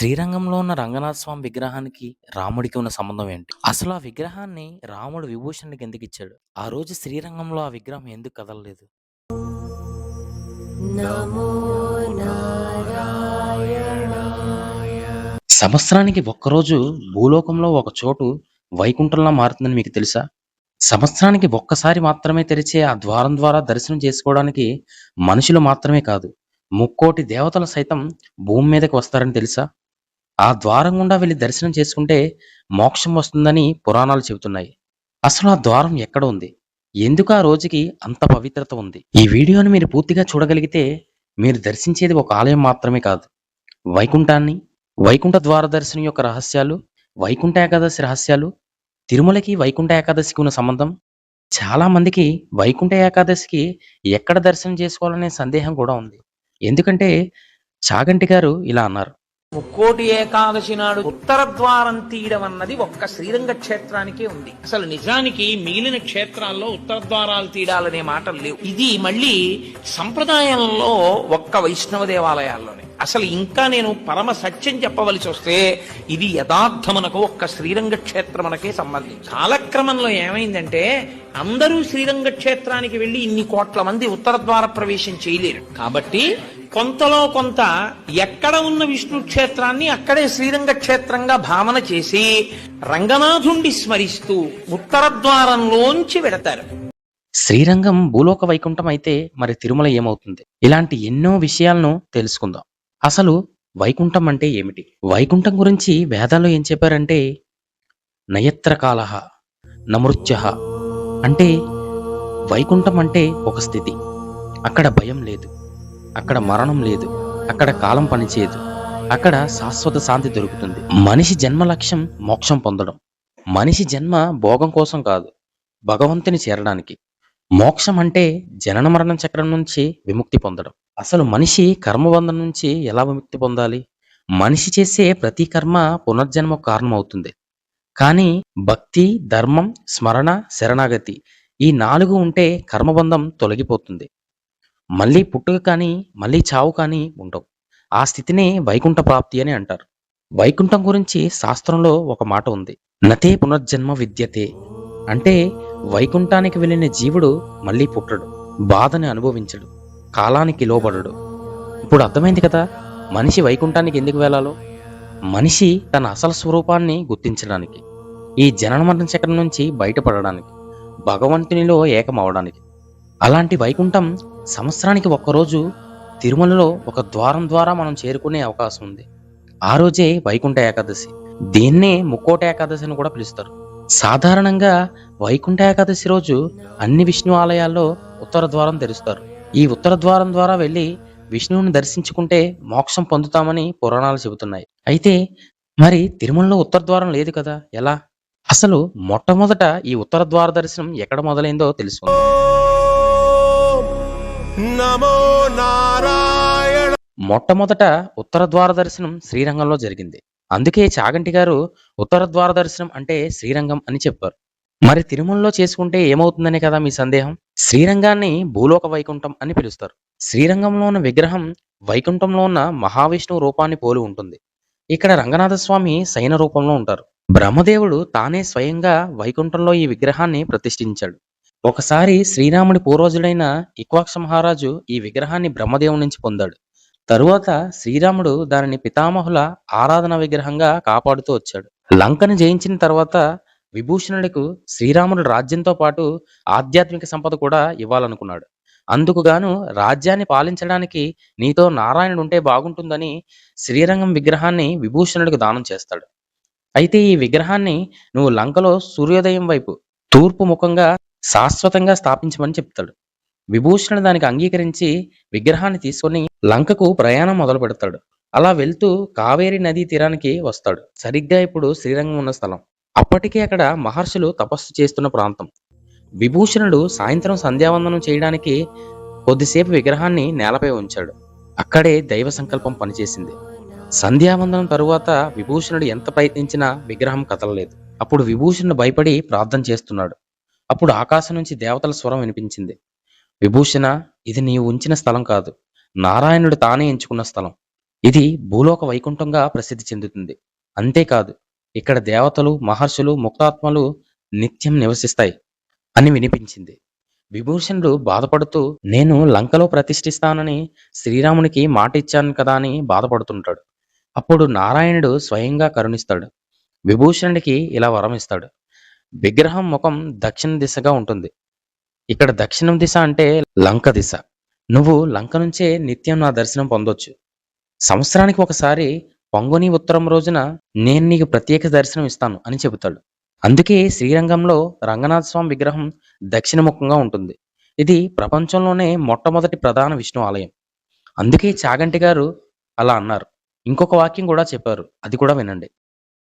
శ్రీరంగంలో ఉన్న రంగనాథ స్వామి విగ్రహానికి రాముడికి ఉన్న సంబంధం ఏంటి? అసలు ఆ విగ్రహాన్ని రాముడు విభూషణుడికి ఎందుకు ఇచ్చాడు? ఆ రోజు శ్రీరంగంలో ఆ విగ్రహం ఎందుకు కదలలేదు? నమో నారాయణాయ. సంవత్సరానికి ఒక్కరోజు భూలోకంలో ఒక చోటు వైకుంఠంలా మారుతుందని మీకు తెలుసా? సంవత్సరానికి ఒక్కసారి మాత్రమే తెరిచే ఆ ద్వారం ద్వారా దర్శనం చేసుకోవడానికి మనుషులు మాత్రమే కాదు, ముక్కోటి దేవతలు సైతం భూమి మీదకి వస్తారని తెలుసా? ఆ ద్వారం గుండా వెళ్లి దర్శనం చేసుకుంటే మోక్షం వస్తుందని పురాణాలు చెబుతున్నాయి. అసలు ఆ ద్వారం ఎక్కడ ఉంది? ఎందుకు ఆ రోజుకి అంత పవిత్రత ఉంది? ఈ వీడియోని మీరు పూర్తిగా చూడగలిగితే మీరు దర్శించేది ఒక ఆలయం మాత్రమే కాదు, వైకుంఠాన్ని, వైకుంఠ ద్వార దర్శనం యొక్క రహస్యాలు, వైకుంఠ ఏకాదశి రహస్యాలు, తిరుమలకి వైకుంఠ ఏకాదశికి ఉన్న సంబంధం. చాలా మందికి వైకుంఠ ఏకాదశికి ఎక్కడ దర్శనం చేసుకోవాలనే సందేహం కూడా ఉంది. ఎందుకంటే చాగంటి గారు ఇలా అన్నారు: ముక్కోటి ఏకాదశి నాడు ఉత్తర ద్వారం తీయడం అన్నది ఒక్క శ్రీరంగ క్షేత్రానికే ఉంది. అసలు నిజానికి మిగిలిన క్షేత్రాల్లో ఉత్తర ద్వారాలు తీయడాలనే మాటలు లేవు. ఇది మళ్ళీ సంప్రదాయంలో ఒక్క వైష్ణవ దేవాలయాల్లోనే. అసలు ఇంకా నేను పరమ సత్యం చెప్పవలసి వస్తే ఇది యథార్థమునకు ఒక్క శ్రీరంగ క్షేత్రమునకే సంబంధించి. కాలక్రమంలో ఏమైందంటే అందరూ శ్రీరంగ క్షేత్రానికి వెళ్లి ఇన్ని కోట్ల మంది ఉత్తర ద్వార ప్రవేశం చేయలేరు. కాబట్టి కొంతలో కొంత ఎక్కడ ఉన్న విష్ణు క్షేత్రాన్ని అక్కడే శ్రీరంగ క్షేత్రంగా భావన చేసి రంగనాథుండి స్మరిస్తూ ఉత్తర ద్వారంలోంచి వెడతారు. శ్రీరంగం భూలోక వైకుంఠం అయితే మరి తిరుమల ఏమవుతుంది? ఇలాంటి ఎన్నో విషయాలను తెలుసుకుందాం. అసలు వైకుంఠం అంటే ఏమిటి? వైకుంఠం గురించి వేదాల్లో ఏం చెప్పారంటే, నయత్రకాలః నమృత్యః అంటే వైకుంఠం అంటే ఒక స్థితి. అక్కడ భయం లేదు, అక్కడ మరణం లేదు, అక్కడ కాలం పనిచేయదు, అక్కడ శాశ్వత శాంతి దొరుకుతుంది. మనిషి జన్మ లక్ష్యం మోక్షం పొందడం. మనిషి జన్మ భోగం కోసం కాదు, భగవంతుని చేరడానికి. మోక్షం అంటే జనన మరణ చక్రం నుంచి విముక్తి పొందడం. అసలు మనిషి కర్మబంధం నుంచి ఎలా విముక్తి పొందాలి? మనిషి చేసే ప్రతి కర్మ పునర్జన్మకు కారణం అవుతుంది. కానీ భక్తి, ధర్మం, స్మరణ, శరణాగతి ఈ 4 ఉంటే కర్మబంధం తొలగిపోతుంది. మళ్ళీ పుట్టుక కానీ మళ్ళీ చావు కానీ ఉండవు. ఆ స్థితినే వైకుంఠ ప్రాప్తి అని అంటారు. వైకుంఠం గురించి శాస్త్రంలో ఒక మాట ఉంది: నతే పునర్జన్మ విద్యతే. అంటే వైకుంఠానికి వెళ్ళిన జీవుడు మళ్ళీ పుట్టడు, బాధని అనుభవించడు, కాలానికి లోబడడు. ఇప్పుడు అర్థమైంది కదా మనిషి వైకుంఠానికి ఎందుకు వెళ్ళాలో. మనిషి తన అసలు స్వరూపాన్ని గుర్తించడానికి, ఈ జనన మరణ చక్రం నుంచి బయటపడడానికి, భగవంతునిలో ఏకమవడానికి. అలాంటి వైకుంఠం సంవత్సరానికి ఒక్కరోజు తిరుమలలో ఒక ద్వారం ద్వారా మనం చేరుకునే అవకాశం ఉంది. ఆ రోజే వైకుంఠ ఏకాదశి. దీన్నే ముక్కోటి ఏకాదశి అని కూడా పిలుస్తారు. సాధారణంగా వైకుంఠ ఏకాదశి రోజు అన్ని విష్ణు ఆలయాల్లో ఉత్తర ద్వారం తెరుస్తారు. ఈ ఉత్తర ద్వారం ద్వారా వెళ్లి విష్ణువుని దర్శించుకుంటే మోక్షం పొందుతామని పురాణాలు చెబుతున్నాయి. అయితే మరి తిరుమలలో ఉత్తర ద్వారం లేదు కదా, ఎలా? అసలు మొట్టమొదట ఈ ఉత్తర ద్వార దర్శనం ఎక్కడ మొదలైందో తెలుసుకుందాం. నమో నారాయణ. మొట్టమొదట ఉత్తర ద్వార దర్శనం శ్రీరంగంలో జరిగింది. అందుకే చాగంటి గారు ఉత్తర ద్వార దర్శనం అంటే శ్రీరంగం అని చెప్పారు. మరి తిరుమలలో చేసుకుంటే ఏమవుతుందనే కదా మీ సందేహం. శ్రీరంగాన్ని భూలోక వైకుంఠం అని పిలుస్తారు. శ్రీరంగంలో ఉన్న విగ్రహం వైకుంఠంలో ఉన్న మహావిష్ణువు రూపాన్ని పోలి ఉంటుంది. ఇక్కడ రంగనాథ స్వామి శయన రూపంలో ఉంటారు. బ్రహ్మదేవుడు తానే స్వయంగా వైకుంఠంలో ఈ విగ్రహాన్ని ప్రతిష్ఠించాడు. ఒకసారి శ్రీరాముడి పూర్వజుడైన ఇక్ష్వాకు మహారాజు ఈ విగ్రహాన్ని బ్రహ్మదేవుడి నుంచి పొందాడు. తరువాత శ్రీరాముడు దానిని పితామహుల ఆరాధన విగ్రహంగా కాపాడుతూ వచ్చాడు. లంకను జయించిన తర్వాత విభూషణుడికి శ్రీరాముడు రాజ్యంతో పాటు ఆధ్యాత్మిక సంపద కూడా ఇవ్వాలనుకున్నాడు. అందుకు గాను రాజ్యాన్ని పాలించడానికి నీతో నారాయణుడు ఉంటే బాగుంటుందని శ్రీరంగం విగ్రహాన్ని విభూషణుడికి దానం చేస్తాడు. అయితే ఈ విగ్రహాన్ని నువ్వు లంకలో సూర్యోదయం వైపు తూర్పు ముఖంగా శాశ్వతంగా స్థాపించమని చెప్తాడు. విభూషణుడు దానికి అంగీకరించి విగ్రహాన్ని తీసుకొని లంకకు ప్రయాణం మొదలు పెడతాడు. అలా వెళ్తూ కావేరీ నదీ తీరానికి వస్తాడు. సరిగ్గా ఇప్పుడు శ్రీరంగం ఉన్న స్థలం. అప్పటికే అక్కడ మహర్షులు తపస్సు చేస్తున్న ప్రాంతం. విభూషణుడు సాయంత్రం సంధ్యావందనం చేయడానికి కొద్దిసేపు విగ్రహాన్ని నేలపై ఉంచాడు. అక్కడే దైవ సంకల్పం పనిచేసింది. సంధ్యావందనం తరువాత విభూషణుడు ఎంత ప్రయత్నించినా విగ్రహం కదలలేదు. అప్పుడు విభూషణుడు భయపడి ప్రార్థన చేస్తున్నాడు. అప్పుడు ఆకాశం నుంచి దేవతల స్వరం వినిపించింది: విభూషణ, ఇది నీవు ఉంచిన స్థలం కాదు, నారాయణుడు తానే ఎంచుకున్న స్థలం. ఇది భూలోక వైకుంఠంగా ప్రసిద్ధి చెందుతుంది. అంతేకాదు ఇక్కడ దేవతలు, మహర్షులు, ముక్తాత్మలు నిత్యం నివసిస్తాయి అని వినిపించింది. విభూషణుడు బాధపడుతూ నేను లంకలో ప్రతిష్ఠిస్తానని శ్రీరామునికి మాట ఇచ్చాను కదా అని బాధపడుతుంటాడు. అప్పుడు నారాయణుడు స్వయంగా కరుణిస్తాడు. విభూషణుడికి ఇలా వరం ఇస్తాడు. విగ్రహం ముఖం దక్షిణ దిశగా ఉంటుంది. ఇక్కడ దక్షిణం దిశ అంటే లంక దిశ. నువ్వు లంక నుంచే నిత్యం నా దర్శనం పొందొచ్చు. సంవత్సరానికి ఒకసారి పొంగుని ఉత్తరం రోజున నేను నీకు ప్రత్యేక దర్శనం ఇస్తాను అని చెబుతాడు. అందుకే శ్రీరంగంలో రంగనాథ స్వామి విగ్రహం దక్షిణముఖంగా ఉంటుంది. ఇది ప్రపంచంలోనే మొట్టమొదటి ప్రధాన విష్ణు ఆలయం. అందుకే చాగంటి గారు అలా అన్నారు. ఇంకొక వాక్యం కూడా చెప్పారు, అది కూడా వినండి.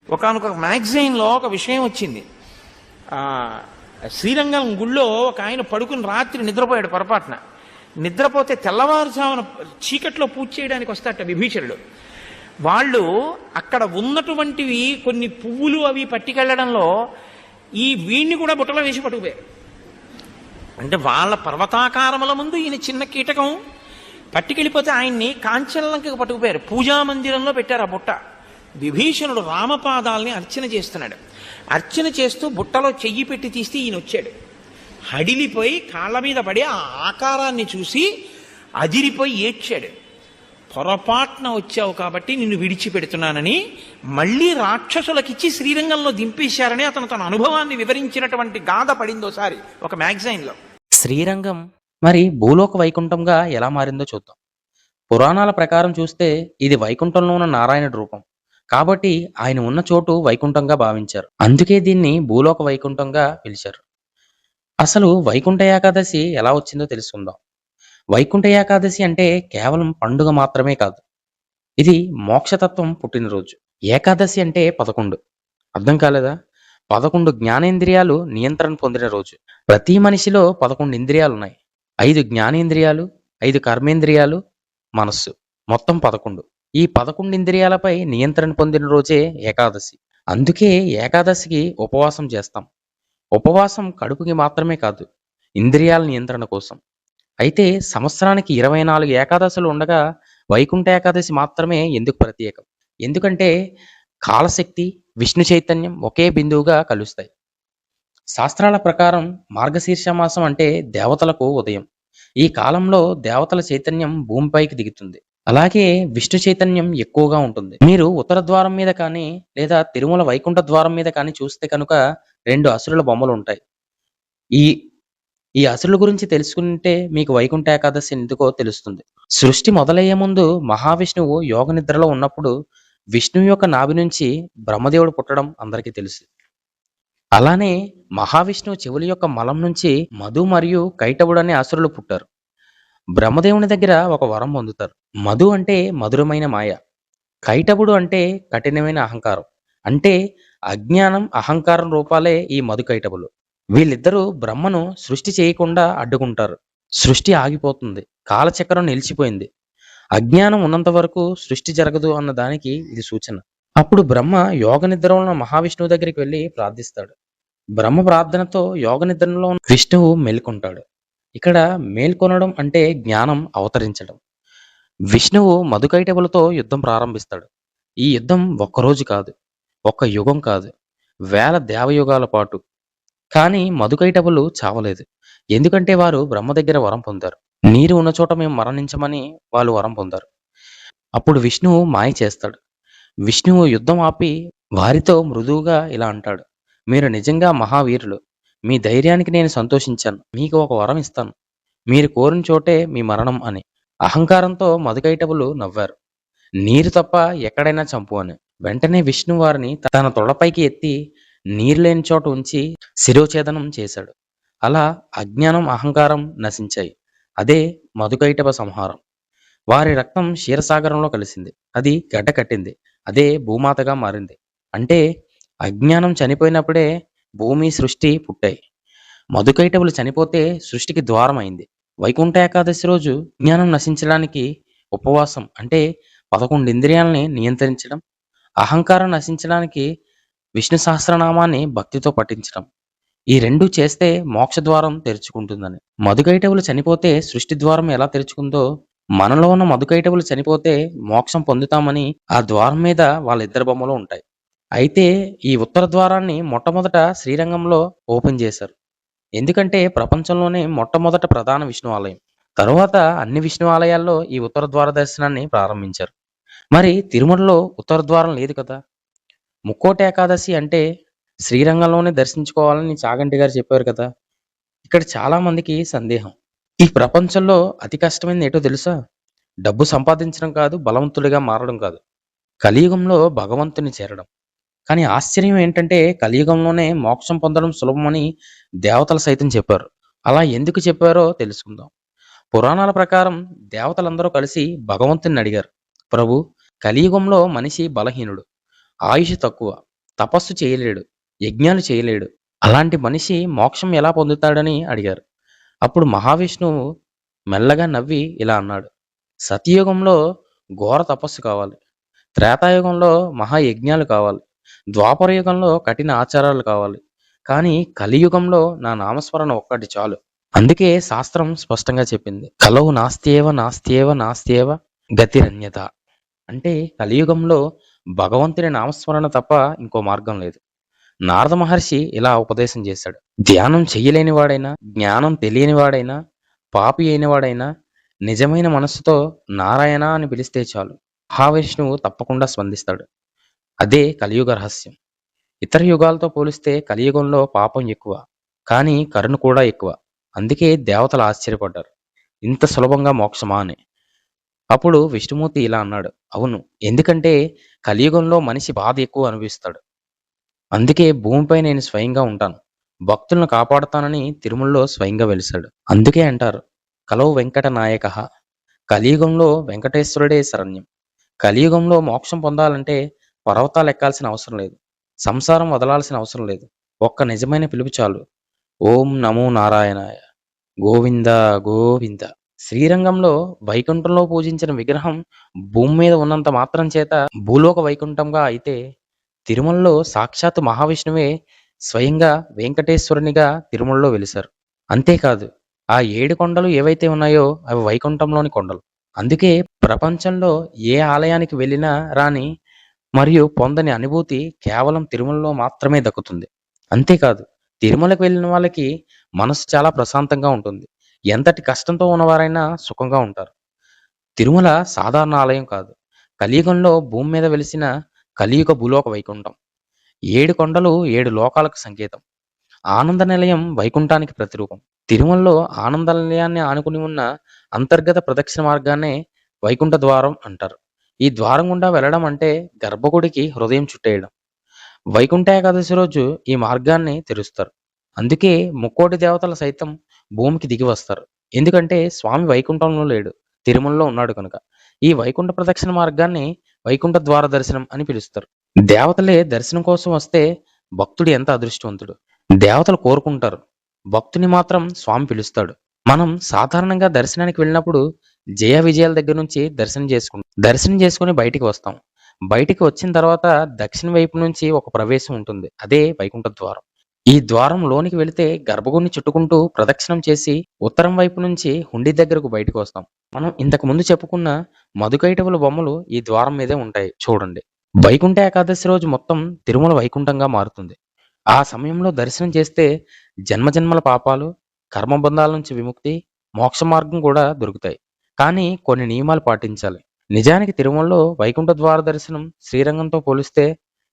ఒకానొక మ్యాగజైన్లో ఒక విషయం వచ్చింది. ఆ, శ్రీరంగం గుళ్ళో ఒక ఆయన పడుకుని రాత్రి నిద్రపోయాడు పొరపాటున. నిద్రపోతే తెల్లవారుజామున చీకట్లో పూజ చేయడానికి వస్తాట విభీషణుడు. వాళ్ళు అక్కడ ఉన్నటువంటివి కొన్ని పువ్వులు అవి పట్టుకెళ్లడంలో ఈ వీణ్ణి కూడా బుట్టలో వేసి పట్టుకుపోయారు. అంటే వాళ్ళ పర్వతాకారముల ముందు ఈయన చిన్న కీటకం పట్టుకెళ్ళిపోతే ఆయన్ని కాంచనలంకకు పట్టుకుపోయారు. పూజా మందిరంలో పెట్టారు ఆ బుట్ట. విభీషణుడు రామపాదాలని అర్చన చేస్తున్నాడు. అర్చన చేస్తూ బుట్టలో చెయ్యి పెట్టి తీస్తే ఈయన వచ్చాడు. హడిలిపోయి కాళ్ళ మీద పడి ఆ ఆకారాన్ని చూసి అదిరిపోయి ఏడ్చాడు. పొరపాటున వచ్చావు కాబట్టి నిన్ను విడిచిపెడుతున్నానని మళ్ళీ రాక్షసులకిచ్చి శ్రీరంగంలో దింపేశారని అతను తన అనుభవాన్ని వివరించినటువంటి గాథ పడిందోసారి ఒక మ్యాగజైన్లో. శ్రీరంగం మరి భూలోక వైకుంఠంగా ఎలా మారిందో చూద్దాం. పురాణాల ప్రకారం చూస్తే ఇది వైకుంఠంలో ఉన్న నారాయణుడి రూపం. కాబట్టి ఆయన ఉన్న చోటు వైకుంఠంగా భావించారు. అందుకే దీన్ని భూలోక వైకుంఠంగా పిలిచారు. అసలు వైకుంఠ ఏకాదశి ఎలా వచ్చిందో తెలుసుకుందాం. వైకుంఠ ఏకాదశి అంటే కేవలం పండుగ మాత్రమే కాదు. ఇది మోక్షతత్వం పుట్టినరోజు. ఏకాదశి అంటే 11. అర్థం కాలేదా? 11 జ్ఞానేంద్రియాలు నియంత్రణ పొందిన రోజు. ప్రతి మనిషిలో 11 ఇంద్రియాలు ఉన్నాయి. 5 జ్ఞానేంద్రియాలు, 5 కర్మేంద్రియాలు, మనస్సు, మొత్తం 11. ఈ 11 ఇంద్రియాలపై నియంత్రణ పొందిన రోజే ఏకాదశి. అందుకే ఏకాదశికి ఉపవాసం చేస్తాం. ఉపవాసం కడుపుకి మాత్రమే కాదు, ఇంద్రియాల నియంత్రణ కోసం. అయితే సంవత్సరానికి 24 ఏకాదశులు ఉండగా వైకుంఠ ఏకాదశి మాత్రమే ఎందుకు ప్రత్యేకం? ఎందుకంటే కాలశక్తి, విష్ణు చైతన్యం ఒకే బిందువుగా కలుస్తాయి. శాస్త్రాల ప్రకారం మార్గశీర్ష మాసం అంటే దేవతలకు ఉదయం. ఈ కాలంలో దేవతల చైతన్యం భూమిపైకి దిగుతుంది. అలాగే విష్ణు చైతన్యం ఎక్కువగా ఉంటుంది. మీరు ఉత్తర ద్వారం మీద కానీ లేదా తిరుమల వైకుంఠ ద్వారం మీద కానీ చూస్తే కనుక 2 అసురుల బొమ్మలు ఉంటాయి. ఈ ఈ అసురుల గురించి తెలుసుకుంటే మీకు వైకుంఠ ఏకాదశి ఎందుకో తెలుస్తుంది. సృష్టి మొదలయ్యే ముందు మహావిష్ణువు యోగ నిద్రలో ఉన్నప్పుడు విష్ణువు యొక్క నాభి నుంచి బ్రహ్మదేవుడు పుట్టడం అందరికీ తెలుసు. అలానే మహావిష్ణువు చెవుల యొక్క మలం నుంచి మధు మరియు కైటవుడు అనే అసురులు పుట్టారు. బ్రహ్మదేవుని దగ్గర ఒక వరం పొందుతారు. మధు అంటే మధురమైన మాయ, కైటవుడు అంటే కఠినమైన అహంకారం. అంటే అజ్ఞానం, అహంకారం రూపాలే ఈ మధు కైటవులు. వీళ్ళిద్దరూ బ్రహ్మను సృష్టి చేయకుండా అడ్డుకుంటారు. సృష్టి ఆగిపోతుంది, కాలచక్రం నిలిచిపోయింది. అజ్ఞానం ఉన్నంత వరకు సృష్టి జరగదు అన్న దానికి ఇది సూచన. అప్పుడు బ్రహ్మ యోగ నిద్రలో ఉన్న మహావిష్ణువు దగ్గరికి వెళ్ళి ప్రార్థిస్తాడు. బ్రహ్మ ప్రార్థనతో యోగ నిద్రలో ఉన్న విష్ణువు మేల్కొంటాడు. ఇక్కడ మేల్కొనడం అంటే జ్ఞానం అవతరించడం. విష్ణువు మధుకైటవులతో యుద్ధం ప్రారంభిస్తాడు. ఈ యుద్ధం ఒక్కరోజు కాదు, ఒక్క యుగం కాదు, వేల దేవయుగాల పాటు. కానీ మధుకైటవులు చావలేదు. ఎందుకంటే వారు బ్రహ్మ దగ్గర వరం పొందారు. నీరు ఉన్న చోట మేము మరణించమని వాళ్ళు వరం పొందారు. అప్పుడు విష్ణువు మాయ చేస్తాడు. విష్ణువు యుద్ధం ఆపి వారితో మృదువుగా ఇలా అంటాడు, మీరు నిజంగా మహావీరులు. మీ ధైర్యానికి నేను సంతోషించాను. మీకు ఒక వరం ఇస్తాను. మీరు కోరిన చోటే మీ మరణం అని. అహంకారంతో మధుకైటవులు నవ్వారు. నీరు తప్ప ఎక్కడైనా చంపు అని. వెంటనే విష్ణు వారిని తన తొడపైకి ఎత్తి నీరు లేని చోట ఉంచి శిరోఛేదనం చేశాడు. అలా అజ్ఞానం, అహంకారం నశించాయి. అదే మధుకైటవ సంహారం. వారి రక్తం క్షీరసాగరంలో కలిసింది. అది గడ్డ కట్టింది. అదే భూమాతగా మారింది. అంటే అజ్ఞానం చనిపోయినప్పుడే భూమి, సృష్టి పుట్టాయి. మధుకైటవులు చనిపోతే సృష్టికి ద్వారం అయింది. వైకుంఠ ఏకాదశి రోజు జ్ఞానం నశించడానికి ఉపవాసం అంటే 11 ఇంద్రియాలని నియంత్రించడం, అహంకారం నశించడానికి విష్ణు సహస్రనామాన్ని భక్తితో పఠించడం. ఈ 2 చేస్తే మోక్ష ద్వారం తెరుచుకుంటుందని. మధుకైటవులు చనిపోతే సృష్టి ద్వారం ఎలా తెరుచుకుందో మనలో ఉన్న మధుకైటవులు చనిపోతే మోక్షం పొందుతామని ఆ ద్వారం మీద వాళ్ళిద్దరి బొమ్మలు ఉంటాయి. అయితే ఈ ఉత్తర ద్వారాన్ని మొట్టమొదట శ్రీరంగంలో ఓపెన్ చేశారు. ఎందుకంటే ప్రపంచంలోనే మొట్టమొదట ప్రధాన విష్ణు ఆలయం. తరువాత అన్ని విష్ణు ఆలయాల్లో ఈ ఉత్తర ద్వార దర్శనాన్ని ప్రారంభించారు. మరి తిరుమలలో ఉత్తర ద్వారం లేదు కదా! ముక్కోటి ఏకాదశి అంటే శ్రీరంగంలోనే దర్శించుకోవాలని చాగంటి గారు చెప్పారు కదా! ఇక్కడ చాలా మందికి సందేహం. ఈ ప్రపంచంలో అతి కష్టమైనది ఏటో తెలుసా? డబ్బు సంపాదించడం కాదు, బలవంతుడిగా మారడం కాదు. కలియుగంలో భగవంతుని చేరడం. కానీ ఆశ్చర్యం ఏంటంటే కలియుగంలోనే మోక్షం పొందడం సులభమని దేవతలు సైతం చెప్పారు. అలా ఎందుకు చెప్పారో తెలుసుకుందాం. పురాణాల ప్రకారం దేవతలందరూ కలిసి భగవంతుని అడిగారు. ప్రభు, కలియుగంలో మనిషి బలహీనుడు, ఆయుష్ తక్కువ, తపస్సు చేయలేడు, యజ్ఞాలు చేయలేడు. అలాంటి మనిషి మోక్షం ఎలా పొందుతాడని అడిగారు. అప్పుడు మహావిష్ణువు మెల్లగా నవ్వి ఇలా అన్నాడు. సతయుగంలో ఘోర తపస్సు కావాలి. త్రేతాయుగంలో మహాయజ్ఞాలు కావాలి. ద్వాపర యుగంలో కఠిన ఆచారాలు కావాలి. కానీ కలియుగంలో నా నామస్మరణ ఒక్కటి చాలు. అందుకే శాస్త్రం స్పష్టంగా చెప్పింది. కలవు నాస్త్యేవ నాస్త్యేవ నాస్త్యేవ గతిరన్యత. అంటే కలియుగంలో భగవంతుని నామస్మరణ తప్ప ఇంకో మార్గం లేదు. నారద మహర్షి ఇలా ఉపదేశం చేశాడు. ధ్యానం చెయ్యలేని వాడైనా, జ్ఞానం తెలియని వాడైనా, పాపి అయిన వాడైనా నిజమైన మనస్సుతో నారాయణ అని పిలిస్తే చాలు, మహావిష్ణువు తప్పకుండా స్పందిస్తాడు. అదే కలియుగ రహస్యం. ఇతర యుగాలతో పోలిస్తే కలియుగంలో పాపం ఎక్కువ, కానీ కరుణ కూడా ఎక్కువ. అందుకే దేవతలు ఆశ్చర్యపడ్డారు. ఇంత సులభంగా మోక్షమా అని. అప్పుడు విష్ణుమూర్తి ఇలా అన్నాడు. అవును, ఎందుకంటే కలియుగంలో మనిషి బాధ ఎక్కువ అనుభవిస్తాడు. అందుకే భూమిపై నేను స్వయంగా ఉంటాను. భక్తులను కాపాడుతానని తిరుమలలో స్వయంగా వెలిశాడు. అందుకే అంటారు కలవు వెంకట నాయకః. కలియుగంలో వెంకటేశ్వరుడే శరణ్యం. కలియుగంలో మోక్షం పొందాలంటే పర్వతాలు ఎక్కాల్సిన అవసరం లేదు. సంసారం వదలాల్సిన అవసరం లేదు. ఒక్క నిజమైన పిలుపు చాలు. ఓం నమో నారాయణాయ. గోవింద గోవింద. శ్రీరంగంలో వైకుంఠంలో పూజించిన విగ్రహం భూమి మీద ఉన్నంత మాత్రం చేత భూలోక వైకుంఠంగా అయితే, తిరుమలలో సాక్షాత్తు మహావిష్ణువే స్వయంగా వెంకటేశ్వరునిగా తిరుమలలో వెలిశారు. అంతేకాదు, ఆ 7 కొండలు ఏవైతే ఉన్నాయో అవి వైకుంఠంలోని కొండలు. అందుకే ప్రపంచంలో ఏ ఆలయానికి వెళ్ళినా రాని మరియు పొందని అనుభూతి కేవలం తిరుమలలో మాత్రమే దక్కుతుంది. అంతేకాదు, తిరుమలకు వెళ్ళిన వాళ్ళకి మనసు చాలా ప్రశాంతంగా ఉంటుంది. ఎంతటి కష్టంతో ఉన్నవారైనా సుఖంగా ఉంటారు. తిరుమల సాధారణ ఆలయం కాదు. కలియుగంలో భూమి మీద వెలిసిన కలియుగ భూలోక వైకుంఠం. 7 కొండలు 7 లోకాలకు సంకేతం. ఆనంద నిలయం వైకుంఠానికి ప్రతిరూపం. తిరుమలలో ఆనంద నిలయాన్ని ఆనుకుని ఉన్న అంతర్గత ప్రదక్షిణ మార్గాన్నే వైకుంఠ ద్వారం అంటారు. ఈ ద్వారం గుండా వెళ్ళడం అంటే గర్భగుడికి హృదయం చుట్టేయడం. వైకుంఠ ఏకాదశి రోజు ఈ మార్గాన్ని తెరుస్తారు. అందుకే ముక్కోటి దేవతలు సైతం భూమికి దిగి వస్తారు. ఎందుకంటే స్వామి వైకుంఠంలో లేడు, తిరుమలలో ఉన్నాడు కనుక. ఈ వైకుంఠ ప్రదక్షిణ మార్గాన్ని వైకుంఠ ద్వార దర్శనం అని పిలుస్తారు. దేవతలే దర్శనం కోసం వస్తే భక్తుడు ఎంత అదృష్టవంతుడు. దేవతలు కోరుకుంటారు, భక్తుని మాత్రం స్వామి పిలుస్తాడు. మనం సాధారణంగా దర్శనానికి వెళ్ళినప్పుడు జయ విజయాల దగ్గర నుంచి దర్శనం చేసుకుని బయటికి వస్తాం. బయటికి వచ్చిన తర్వాత దక్షిణ వైపు నుంచి ఒక ప్రవేశం ఉంటుంది. అదే వైకుంఠ ద్వారం. ఈ ద్వారం లోనికి వెళితే గర్భగుడిని చుట్టుకుంటూ ప్రదక్షిణం చేసి ఉత్తరం వైపు నుంచి హుండీ దగ్గరకు బయటకు వస్తాం. మనం ఇంతకు ముందు చెప్పుకున్న మధుకైటవుల బొమ్మలు ఈ ద్వారం మీదే ఉంటాయి చూడండి. వైకుంఠ ఏకాదశి రోజు మొత్తం తిరుమల వైకుంఠంగా మారుతుంది. ఆ సమయంలో దర్శనం చేస్తే జన్మజన్మల పాపాలు, కర్మబంధాల నుంచి విముక్తి, మోక్ష మార్గం కూడా దొరుకుతాయి. కానీ కొన్ని నియమాలు పాటించాలి. నిజానికి తిరుమలలో వైకుంఠ ద్వార దర్శనం శ్రీరంగంతో పోలిస్తే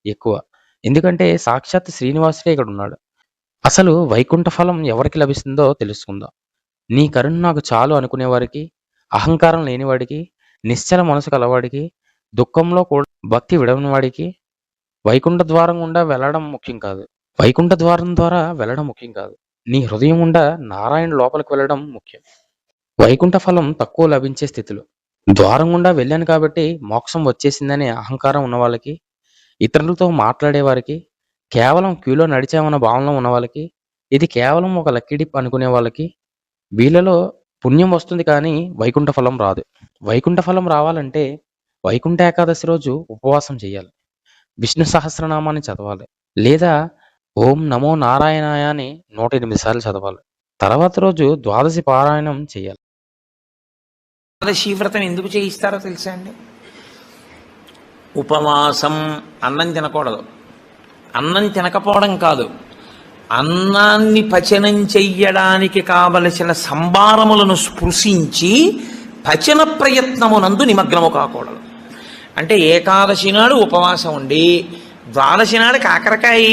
ఎక్కువ. ఎందుకంటే సాక్షాత్ శ్రీనివాసుడే ఇక్కడ ఉన్నాడు. అసలు వైకుంఠ ఫలం ఎవరికి లభిస్తుందో తెలుసుకుందాం. నీ కరుణ నాకు చాలు అనుకునేవారికి, అహంకారం లేనివాడికి, నిశ్చల మనసు కలవాడికి, దుఃఖంలో కూడా భక్తి విడవని వాడికి వైకుంఠ ద్వారం గుండా వెళ్ళడం ముఖ్యం కాదు. వైకుంఠ ద్వారం ద్వారా వెళ్ళడం ముఖ్యం కాదు. నీ హృదయం గుండా నారాయణ లోపలికి వెళ్ళడం ముఖ్యం. వైకుంఠ ఫలం తక్కువ లభించే స్థితిలో ద్వారం గుండా వెళ్ళాను కాబట్టి మోక్షం వచ్చేసిందనే అహంకారం ఉన్న వాళ్ళకి, ఇతరులతో మాట్లాడే వారికి, కేవలం క్యూలో నడిచామన్న భావనలో ఉన్న వాళ్ళకి, ఇది కేవలం ఒక లక్కీ డిప్ అనుకునే వాళ్ళకి, వీళ్ళలో పుణ్యం వస్తుంది కానీ వైకుంఠ ఫలం రాదు. వైకుంఠ ఫలం రావాలంటే వైకుంఠ ఏకాదశి రోజు ఉపవాసం చేయాలి. విష్ణు సహస్రనామాన్ని చదవాలి. లేదా ఓం నమో నారాయణాయ అని 108 సార్లు చదవాలి. తర్వాత రోజు ద్వాదశి పారాయణం చేయాలి. ఏకాదశి వ్రతం ఎందుకు చేయిస్తారో తెలుసా అండి? ఉపవాసం, అన్నం తినకూడదు. అన్నం తినకపోవడం కాదు, అన్నాన్ని పచనం చెయ్యడానికి కావలసిన సంభారములను స్పృశించి పచన ప్రయత్నమునందు నిమగ్నము కాకూడదు. అంటే ఏకాదశి నాడు ఉపవాసం ఉండి ద్వాదశి నాడు కాకరకాయ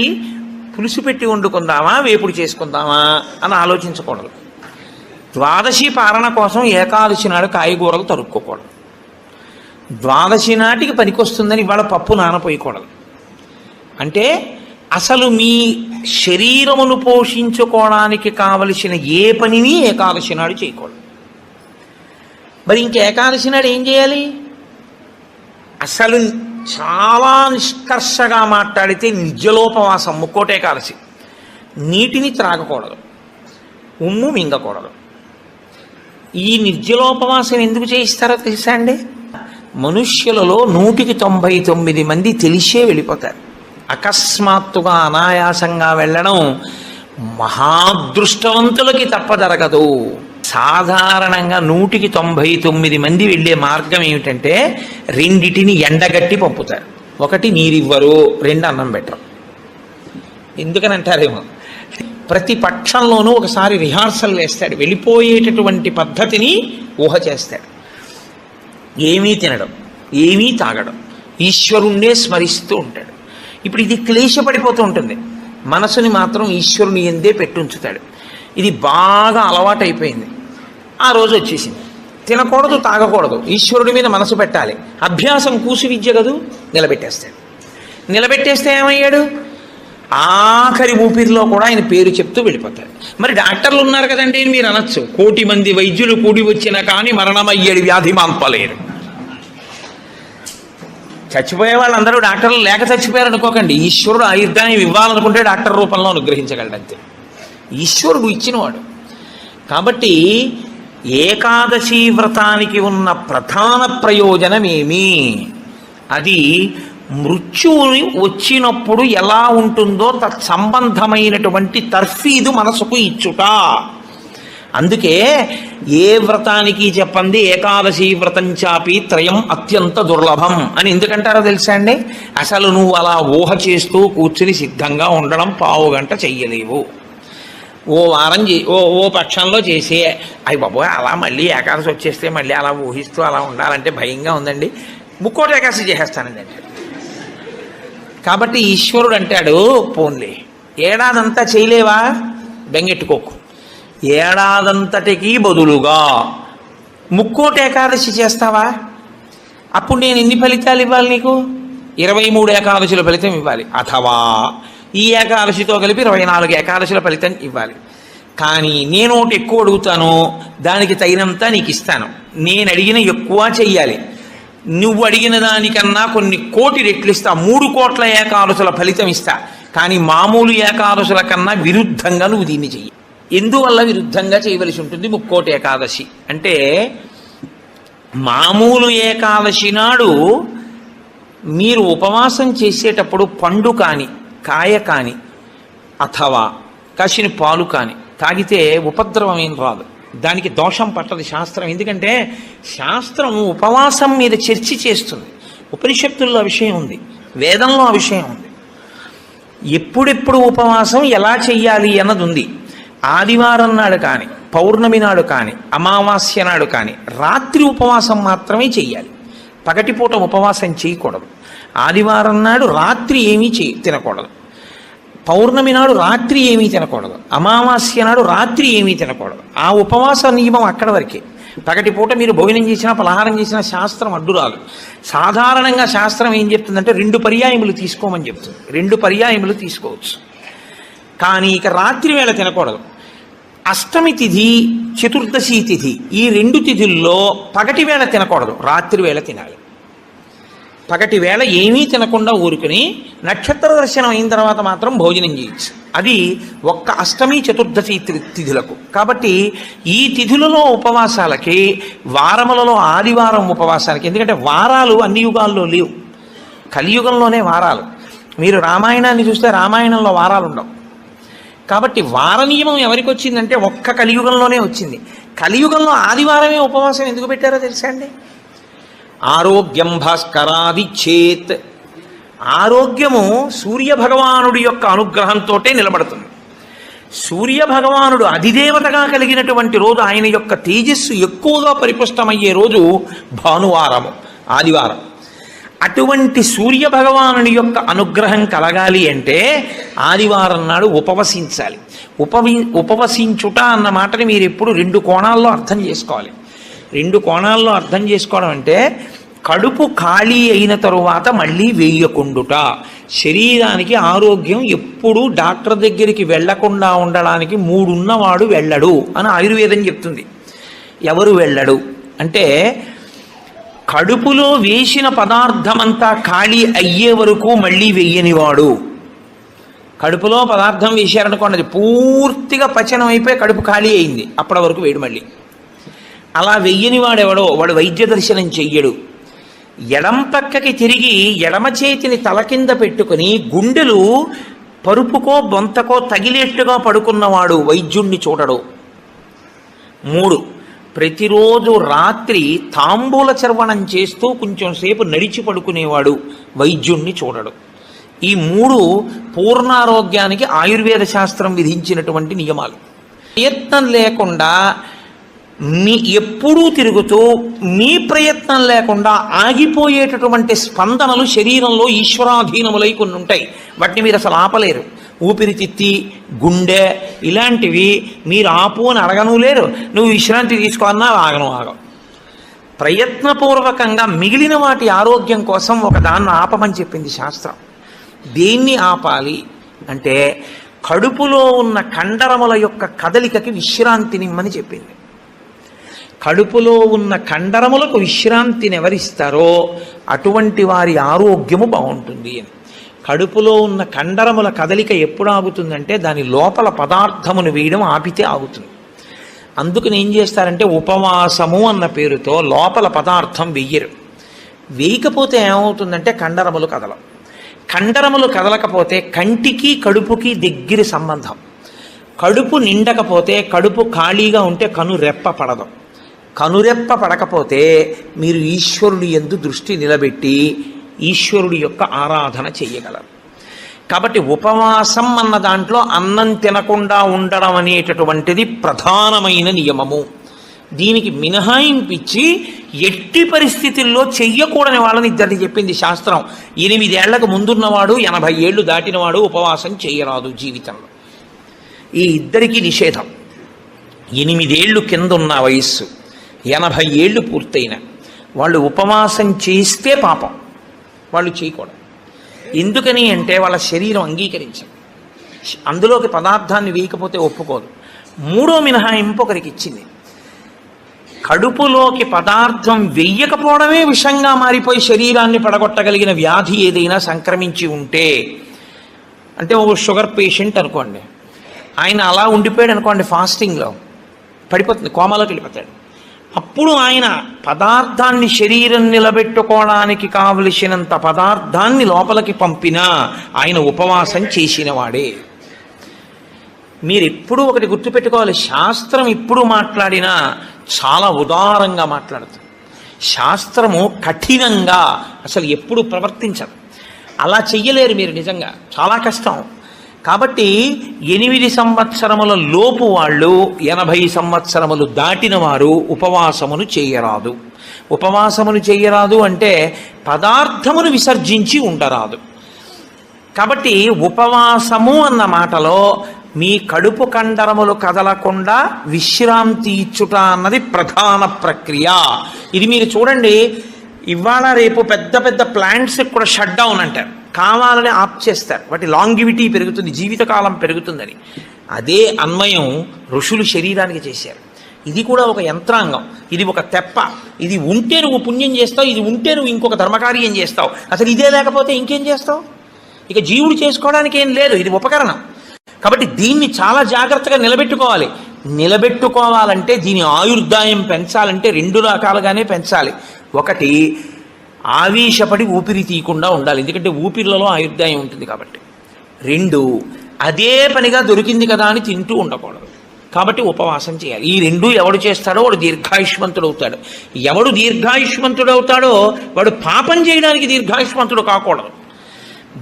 పులుసు పెట్టి వండుకుందామా, వేపుడు చేసుకుందామా అని ఆలోచించకూడదు. ద్వాదశి పాలన కోసం ఏకాదశి నాడు కాయగూరలు తరుక్కోకూడదు. ద్వాదశి నాటికి పనికొస్తుందని ఇవాళ పప్పు నానపోయకూడదు. అంటే అసలు మీ శరీరమును పోషించుకోవడానికి కావలసిన ఏ పనిని ఏకాదశి నాడు చేయకూడదు. మరి ఇంక ఏకాదశి నాడు ఏం చేయాలి? అసలు చాలా నిష్కర్షగా మాట్లాడితే నిర్జలోపవాసం, ముక్కోటి ఏకాదశి. నీటిని త్రాగకూడదు, ఉమ్ము మింగకూడదు. ఈ నిర్జలోపవాసం ఎందుకు చేయిస్తారో తెలుసా అండి? మనుష్యులలో 199 మంది తెలిసే వెళ్ళిపోతారు. అకస్మాత్తుగా అనాయాసంగా వెళ్ళడం మహాదృష్టవంతులకి తప్ప జరగదు. సాధారణంగా 199 మంది వెళ్ళే మార్గం ఏమిటంటే రెండిటిని ఎండగట్టి పంపుతారు. ఒకటి నీరివ్వరు, 2 అన్నం పెట్టరు. ఎందుకని అంటారేమో, ప్రతి పక్షంలోనూ ఒకసారి రిహార్సల్ వేస్తాడు, వెళ్ళిపోయేటటువంటి పద్ధతిని ఊహ చేస్తాడు. ఏమీ తినడం, ఏమీ తాగడం, ఈశ్వరుణ్ణే స్మరిస్తూ ఉంటాడు. ఇప్పుడు ఇది క్లేశపడిపోతూ ఉంటుంది. మనసుని మాత్రం ఈశ్వరుని ఎందే పెట్టుంచుతాడు. ఇది బాగా అలవాటైపోయింది. ఆ రోజు వచ్చేసింది. తినకూడదు, తాగకూడదు, ఈశ్వరుడి మీద మనసు పెట్టాలి. అభ్యాసం కూసు విద్య కదూ, నిలబెట్టేస్తాడు. నిలబెట్టేస్తే ఏమయ్యాడు? ఆఖరి ఊపిరిలో కూడా ఆయన పేరు చెప్తూ వెళ్ళిపోతాడు. మరి డాక్టర్లు ఉన్నారు కదండి మీరు అనొచ్చు, 1,000,000 మంది వైద్యులు కూడి వచ్చినా కానీ మరణమయ్యేది వ్యాధి మాన్పలేరు. చచ్చిపోయే వాళ్ళందరూ డాక్టర్లు లేక చచ్చిపోయారు అనుకోకండి. ఈశ్వరుడు ఆయుర్దాయం ఇవ్వాలనుకుంటే డాక్టర్ రూపంలో అనుగ్రహించగలడు అంతే. ఈశ్వరుడు ఇచ్చినవాడు. కాబట్టి ఏకాదశి వ్రతానికి ఉన్న ప్రధాన ప్రయోజనమేమి? అది మృత్యువుని వచ్చినప్పుడు ఎలా ఉంటుందో తత్సంబంధమైనటువంటి తర్ఫీదు మనసుకు ఇచ్చుట. అందుకే ఏ వ్రతానికి చెప్పండి ఏకాదశి వ్రతం చాపి త్రయం అత్యంత దుర్లభం అని ఎందుకంటారో తెలుసా అండి? అసలు నువ్వు అలా ఊహ చేస్తూ కూర్చుని సిద్ధంగా ఉండడం పావుగంట చెయ్యలేవు. ఓ వారం ఓ పక్షంలో చేసి అయ్యి బాబోయ్ అలా మళ్ళీ ఏకాదశి వచ్చేస్తే మళ్ళీ అలా ఊహిస్తూ అలా ఉండాలంటే భయంగా ఉందండి, ముక్కోటి ఏకాదశి చేసేస్తానండి అంటే. కాబట్టి ఈశ్వరుడు అంటాడు, పోన్లే ఏడాదంతా చేయలేవా, బెంగెట్టుకోకు, ఏడాదంతటికి బదులుగా ముక్కోటి ఏకాదశి చేస్తావా, అప్పుడు నేను ఎన్ని ఫలితాలు ఇవ్వాలి నీకు? 23 ఏకాదశుల ఫలితం ఇవ్వాలి. అథవా ఈ ఏకాదశితో కలిపి 24 ఏకాదశుల ఫలితం ఇవ్వాలి. కానీ నేను ఒకటి ఎక్కువ అడుగుతాను, దానికి తగినంత నీకు ఇస్తాను. నేను అడిగిన ఎక్కువ చెయ్యాలి, నువ్వు అడిగిన దానికన్నా కొన్ని కోటి రెట్లు ఇస్తా. 3 కోట్ల ఏకాదశుల ఫలితం ఇస్తా. కానీ మామూలు ఏకాదశుల కన్నా విరుద్ధంగా నువ్వు దీన్ని చెయ్యి. ఎందువల్ల విరుద్ధంగా చేయవలసి ఉంటుంది ముక్కోటి ఏకాదశి అంటే, మామూలు ఏకాదశి నాడు మీరు ఉపవాసం చేసేటప్పుడు పండు కాని, కాయ కాని, అథవా కాసిన పాలు కాని తాగితే ఉపద్రవం ఏం రాదు, దానికి దోషం పట్టదు శాస్త్రం. ఎందుకంటే శాస్త్రం ఉపవాసం మీద చర్చ చేస్తుంది. ఉపనిషత్తుల్లో ఆ విషయం ఉంది, వేదంలో ఆ విషయం ఉంది. ఎప్పుడెప్పుడు ఉపవాసం ఎలా చెయ్యాలి అన్నది ఉంది. ఆదివారం నాడు కానీ, పౌర్ణమి నాడు కానీ, అమావాస్య నాడు కానీ రాత్రి ఉపవాసం మాత్రమే చెయ్యాలి. పగటిపూట ఉపవాసం చేయకూడదు. ఆదివారం నాడు రాత్రి ఏమీ తినకూడదు. పౌర్ణమి నాడు రాత్రి ఏమీ తినకూడదు. అమావాస్య నాడు రాత్రి ఏమీ తినకూడదు. ఆ ఉపవాస నియమం అక్కడ వరకే. పగటిపూట మీరు భోజనం చేసినా పలహారం చేసినా శాస్త్రం అడ్డురాదు. సాధారణంగా శాస్త్రం ఏం చెప్తుందంటే 2 పర్యాయములు తీసుకోమని చెప్తుంది. 2 పర్యాయములు తీసుకోవచ్చు. కానీ ఇక రాత్రి వేళ తినకూడదు. అష్టమి తిథి, చతుర్దశి తిథి, ఈ 2 తిథుల్లో పగటి వేళ తినకూడదు, రాత్రి వేళ తినాలి. పగటి వేళ ఏమీ తినకుండా ఊరుకుని నక్షత్ర దర్శనం అయిన తర్వాత మాత్రం భోజనం చేయొచ్చు. అది ఒక్క అష్టమి చతుర్దశి తిథులకు. కాబట్టి ఈ తిథులలో ఉపవాసాలకి, వారములలో ఆదివారం ఉపవాసాలకి, ఎందుకంటే వారాలు అన్ని యుగాల్లో లేవు, కలియుగంలోనే వారాలు. మీరు రామాయణాన్ని చూస్తే రామాయణంలో వారాలు ఉండవు. కాబట్టి వార నియమం ఎవరికి వచ్చిందంటే ఒక్క కలియుగంలోనే వచ్చింది. కలియుగంలో ఆదివారమే ఉపవాసం ఎందుకు పెట్టారో తెలుసా అండి? ఆరోగ్యం భాస్కరాది చేత్. ఆరోగ్యము సూర్య భగవానుడి యొక్క అనుగ్రహంతో నిలబడుతుంది. సూర్య భగవానుడు అధిదేవతగా కలిగినటువంటి రోజు, ఆయన యొక్క తేజస్సు ఎక్కువగా పరిపుష్టమయ్యే రోజు భానువారము, ఆదివారం. అటువంటి సూర్య భగవానుని యొక్క అనుగ్రహం కలగాలి అంటే ఆదివారం నాడు ఉపవసించాలి. ఉపవసించుట అన్న మాటని మీరు ఎప్పుడు రెండు కోణాల్లో అర్థం చేసుకోవాలి. రెండు కోణాల్లో అర్థం చేసుకోవడం అంటే, కడుపు ఖాళీ అయిన తరువాత మళ్ళీ వేయకుండుట. శరీరానికి ఆరోగ్యం ఎప్పుడూ డాక్టర్ దగ్గరికి వెళ్లకుండా ఉండడానికి 3 ఉన్నవాడు వెళ్ళడు అని ఆయుర్వేదం చెప్తుంది. ఎవరు వెళ్ళడు అంటే, కడుపులో వేసిన పదార్థమంతా ఖాళీ అయ్యే వరకు మళ్ళీ వెయ్యనివాడు. కడుపులో పదార్థం వేశారనుకోండి, అది పూర్తిగా పచనం అయిపోయి కడుపు ఖాళీ అయింది, అప్పటి వరకు వేయడు మళ్ళీ. అలా వెయ్యని వాడెవడో వాడు వైద్య దర్శనం చెయ్యడు. ఎడం పక్కకి తిరిగి ఎడమ చేతిని తల కింద పెట్టుకుని గుండెలు పరుపుకో బొంతకో తగిలేట్టుగా పడుకున్నవాడు వైద్యుణ్ణి చూడడు. 3, ప్రతిరోజు రాత్రి తాంబూల చర్వణం చేస్తూ కొంచెం సేపు నడిచి పడుకునేవాడు వైద్యుణ్ణి చూడడు. ఈ 3 పూర్ణారోగ్యానికి ఆయుర్వేద శాస్త్రం విధించినటువంటి నియమాలు. ప్రయత్నం లేకుండా ఎప్పుడూ తిరుగుతూ మీ ప్రయత్నం లేకుండా ఆగిపోయేటటువంటి స్పందనలు శరీరంలో ఈశ్వరాధీనములై కొన్ని ఉంటాయి. వాటిని మీరు అసలు ఆపలేరు. ఊపిరితిత్తి, గుండె ఇలాంటివి మీరు ఆపు అని అడగను లేరు. నువ్వు విశ్రాంతి తీసుకోన్నా ఆగవు. ప్రయత్నపూర్వకంగా మిగిలిన వాటి ఆరోగ్యం కోసం ఒక దాన్ని ఆపమని చెప్పింది శాస్త్రం. దేన్ని ఆపాలి అంటే, కడుపులో ఉన్న కండరముల యొక్క కదలికకి విశ్రాంతినిమ్మని చెప్పింది. కడుపులో ఉన్న కండరములకు విశ్రాంతిని ఎవరిస్తారో అటువంటి వారి ఆరోగ్యము బాగుంటుంది అని. కడుపులో ఉన్న కండరముల కదలిక ఎప్పుడు ఆగుతుందంటే, దాని లోపల పదార్థమును వేయడం ఆపితే ఆగుతుంది. అందుకని ఏం చేస్తారంటే, ఉపవాసము అన్న పేరుతో లోపల పదార్థం వెయ్యరు. వేయకపోతే ఏమవుతుందంటే కండరములు కదలవు. కండరములు కదలకపోతే కంటికి కడుపుకి దగ్గర సంబంధం. కడుపు నిండకపోతే, కడుపు ఖాళీగా ఉంటే కనురెప్ప పడదు. కనురెప్ప పడకపోతే మీరు ఈశ్వరుడి యందు దృష్టి నిలబెట్టి ఈశ్వరుడి యొక్క ఆరాధన చెయ్యగలరు. కాబట్టి ఉపవాసం అన్న దాంట్లో అన్నం తినకుండా ఉండడం అనేటటువంటిది ప్రధానమైన నియమము. దీనికి మినహాయింపిచ్చి ఎట్టి పరిస్థితుల్లో చెయ్యకూడని వాళ్ళని ఇద్దరిని చెప్పింది శాస్త్రం. 8 ఏళ్లకు ముందున్నవాడు, 80 ఏళ్ళు దాటినవాడు ఉపవాసం చేయరాదు జీవితంలో. ఈ ఇద్దరికీ నిషేధం. 8 ఏళ్ళు కింద ఉన్న వయస్సు, 80 ఏళ్ళు పూర్తయిన వాళ్ళు ఉపవాసం చేస్తే పాపం, వాళ్ళు చేయకూడదు. ఎందుకని అంటే వాళ్ళ శరీరం అంగీకరించదు, అందులోకి పదార్థాన్ని వేయకపోతే ఒప్పుకోదు. 3వ మినహాయింపు ఒకరికి ఇచ్చింది. కడుపులోకి పదార్థం వెయ్యకపోవడమే విషంగా మారిపోయి శరీరాన్ని పడగొట్టగలిగిన వ్యాధి ఏదైనా సంక్రమించి ఉంటే, అంటే ఒక షుగర్ పేషెంట్ అనుకోండి, ఆయన అలా ఉండిపోయాడు అనుకోండి, ఫాస్టింగ్లో పడిపోతుంది, కోమాలోకి వెళ్ళిపోతాడు. అప్పుడు ఆయన పదార్థాన్ని శరీరం నిలబెట్టుకోవడానికి కావలసినంత పదార్థాన్ని లోపలికి పంపినా ఆయన ఉపవాసం చేసిన వాడే. మీరు ఎప్పుడూ ఒకటి గుర్తుపెట్టుకోవాలి, శాస్త్రం ఇప్పుడు మాట్లాడినా చాలా ఉదారంగా మాట్లాడుతుంది. శాస్త్రము కఠినంగా అసలు ఎప్పుడు ప్రవర్తించదు. అలా చెయ్యలేరు మీరు, నిజంగా చాలా కష్టం. కాబట్టి 8 సంవత్సరముల లోపు వాళ్ళు, 80 సంవత్సరములు దాటిన వారు ఉపవాసమును చేయరాదు. ఉపవాసమును చేయరాదు అంటే పదార్థమును విసర్జించి ఉండరాదు. కాబట్టి ఉపవాసము అన్న మాటలో మీ కడుపు కండరములు కదలకుండా విశ్రాంతి ఇచ్చుట అన్నది ప్రధాన ప్రక్రియ. ఇది మీరు చూడండి, ఇవాళ రేపు పెద్ద పెద్ద ప్లాంట్స్కి కూడా షట్ డౌన్ అంటారు, కావాలని ఆప్ చేస్తారు. వాటి లాంగివిటీ పెరుగుతుంది, జీవితకాలం పెరుగుతుందని. అదే అన్వయం ఋషులు శరీరానికి చేశారు. ఇది కూడా ఒక యంత్రాంగం, ఇది ఒక తెప్ప. ఇది ఉంటే నువ్వు పుణ్యం చేస్తావు, ఇది ఉంటే నువ్వు ఇంకొక ధర్మకార్యం చేస్తావు. అసలు ఇదే లేకపోతే ఇంకేం చేస్తావు? ఇక జీవుడు చేసుకోవడానికి ఏం లేదు, ఇది ఉపకరణం. కాబట్టి దీన్ని చాలా జాగ్రత్తగా నిలబెట్టుకోవాలి. నిలబెట్టుకోవాలంటే దీని ఆయుర్దాయం పెంచాలంటే 2 రకాలుగానే పెంచాలి. ఒకటి, ఆవేశపడి ఊపిరి తీయకుండా ఉండాలి, ఎందుకంటే ఊపిరిలలో ఆయుర్దాయం ఉంటుంది కాబట్టి. 2, అదే పనిగా దొరికింది కదా అని తింటూ ఉండకూడదు. కాబట్టి ఉపవాసం చేయాలి. ఈ రెండు ఎవడు చేస్తాడో వాడు దీర్ఘాయుష్మంతుడు అవుతాడు. ఎవడు దీర్ఘాయుష్మంతుడు అవుతాడో వాడు పాపం చేయడానికి దీర్ఘాయుష్మంతుడు కాకూడదు.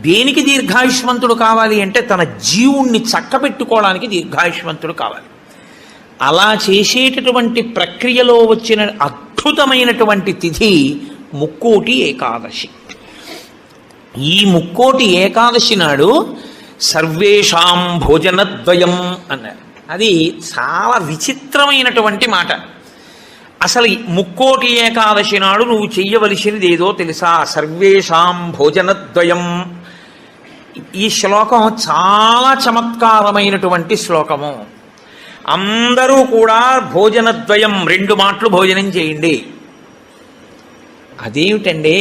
దేనికి దీర్ఘాయుష్మంతుడు కావాలి అంటే తన జీవుణ్ణి చక్కబెట్టుకోవడానికి దీర్ఘాయుష్మంతుడు కావాలి. అలా చేసేటటువంటి ప్రక్రియలో వచ్చిన అద్భుతమైనటువంటి తిథి ముక్కోటి ఏకాదశి. ఈ ముక్కోటి ఏకాదశి నాడు సర్వేషాం భోజనద్వయం అన్నారు. అది చాలా విచిత్రమైనటువంటి మాట. అసలు ముక్కోటి ఏకాదశి నాడు నువ్వు చెయ్యవలసినది ఏదో తెలుసా? సర్వేషాం భోజనద్వయం. ఈ శ్లోకం చాలా చమత్కారమైనటువంటి శ్లోకము. అందరూ కూడా భోజనద్వయం, 2 మాటలు భోజనం చేయండి. అదేమిటండి,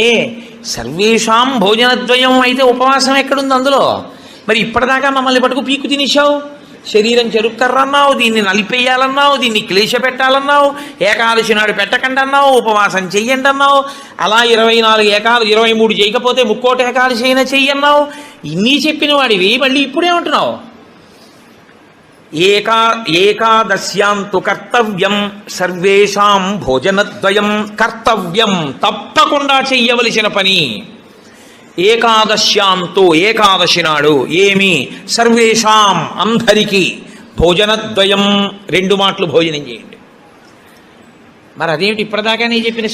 సర్వేషాం భోజనద్వయం అయితే ఉపవాసం ఎక్కడుంది అందులో? మరి ఇప్పటిదాకా మమ్మల్ని పట్టుకు పీకు తినేశావు, శరీరం చెరుక్కర్రన్నావు, దీన్ని నలిపేయాలన్నావు, దీన్ని క్లేశ పెట్టాలన్నావు, ఏకాదశి నాడు పెట్టకండి అన్నావు, ఉపవాసం చెయ్యండి అన్నావు, అలా 23 చేయకపోతే ముక్కోటి ఏకాదశి అయినా చెయ్యన్నావు. ఇన్ని చెప్పిన వాడివి మళ్ళీ ఇప్పుడేమంటున్నావు? ఏకాదశ్యాంతు కర్తవ్యం సర్వేషాం భోజనద్వయం. కర్తవ్యం, తప్పకుండా చెయ్యవలసిన పని. ఏకాదశ్యాంతు, ఏకాదశి నాడు ఏమి? సర్వేషాం, అందరికీ. భోజనద్వయం, 2 మాటలు భోజనం చేయండి. మరి అదేమిటి ఇప్పటిదాకా నేను చెప్పిన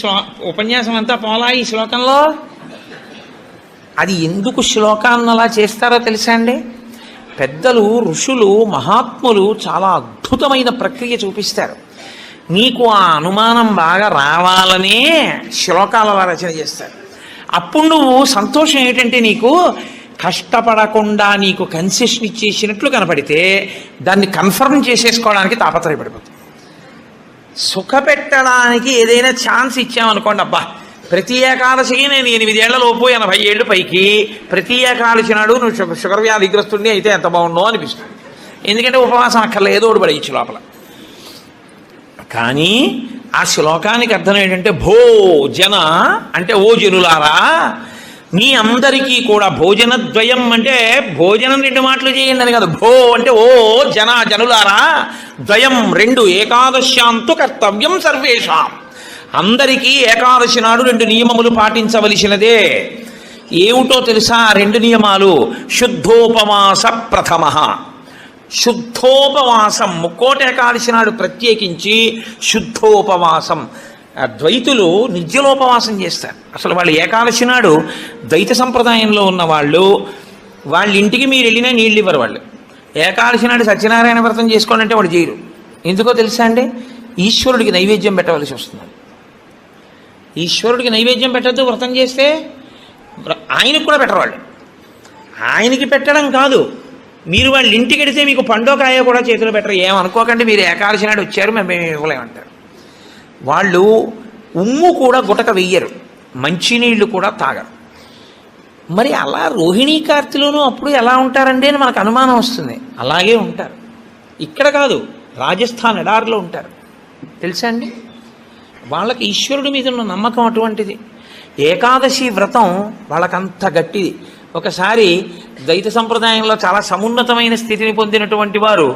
ఉపన్యాసం అంతా పోలా ఈ శ్లోకంలో? అది ఎందుకు శ్లోకాన్ని అలా చేస్తారో తెలుసా అండి? పెద్దలు, ఋషులు, మహాత్ములు చాలా అద్భుతమైన ప్రక్రియ చూపిస్తారు. నీకు ఆ అనుమానం బాగా రావాలనే శ్లోకాల రచన చేస్తారు. అప్పుడు నువ్వు సంతోషం ఏంటంటే నీకు కష్టపడకుండా నీకు కన్సెషన్ ఇచ్చేసినట్లు కనపడితే దాన్ని కన్ఫర్మ్ చేసేసుకోవడానికి తాపత్రయపడిపోతుంది. సుఖపెట్టడానికి ఏదైనా ఛాన్స్ ఇచ్చామనుకోండి, అబ్బా ప్రతి ఏకాదశికి నేను 8 ఏళ్లలోపు 80 ఏళ్ళు పైకి ప్రతి ఏకాదశి నాడు నువ్వు షుగర్ వ్యాధిగ్రస్తుడిని అయితే ఎంత బాగుండో అనిపిస్తుంది. ఎందుకంటే ఉపవాసం అక్కర్లేదు, ఏదో ఒకటి పడేయచ్చు లోపల. కానీ ఆ శ్లోకానికి అర్థం ఏంటంటే భోజన అంటే ఓ జనులారా, మీ అందరికీ కూడా భోజనద్వయం అంటే భోజనం 2 మాటలు చేయండి అని కాదు. భో అంటే ఓ జనులారా, ద్వయం 2, ఏకాదశ్యాంతు కర్తవ్యం సర్వేషాం. అందరికీ ఏకాదశి నాడు 2 నియమములు పాటించవలసినదే. ఏమిటో తెలుసా 2 నియమాలు? శుద్ధోపవాస ప్రథమ. శుద్ధోపవాసం, ముక్కోటి ఏకాదశి నాడు ప్రత్యేకించి శుద్ధోపవాసం. ద్వైతులు నిర్జలోపవాసం చేస్తారు. అసలు వాళ్ళు ఏకాదశి నాడు ద్వైత సంప్రదాయంలో ఉన్న వాళ్ళ ఇంటికి మీరు వెళ్ళినా నీళ్ళు ఇవ్వరు. వాళ్ళు ఏకాదశి నాడు సత్యనారాయణ వ్రతం చేసుకోండి అంటే వాడు చేయరు. ఎందుకో తెలుసా అండి? ఈశ్వరుడికి నైవేద్యం పెట్టవలసి వస్తుంది. ఈశ్వరుడికి నైవేద్యం పెట్టద్దు వ్రతం చేస్తే, ఆయనకు కూడా పెట్టరు వాళ్ళు. ఆయనకి పెట్టడం కాదు, మీరు వాళ్ళ ఇంటికి వెడితే మీకు పండోకాయ కూడా చేతిలో పెట్టరు. ఏమనుకోకండి, మీరు ఏకాదశి నాడు వచ్చారు మేము ఇవ్వలేమంటారు. వాళ్ళు ఉమ్ము కూడా గుటక వెయ్యరు, మంచినీళ్ళు కూడా తాగరు. మరి అలా రోహిణీ కార్తెలోనూ అప్పుడు ఎలా ఉంటారండి అని మనకు అనుమానం వస్తుంది. అలాగే ఉంటారు. ఇక్కడ కాదు, రాజస్థాన్ ఎడారిలో ఉంటారు. తెలుసా అండి? వాళ్ళకి ఈశ్వరుడి మీద ఉన్న నమ్మకం అటువంటిది. ఏకాదశి వ్రతం వాళ్ళకంత గట్టిది. ఒకసారి ద్వైత సంప్రదాయంలో చాలా సమున్నతమైన స్థితిని పొందినటువంటి వారు,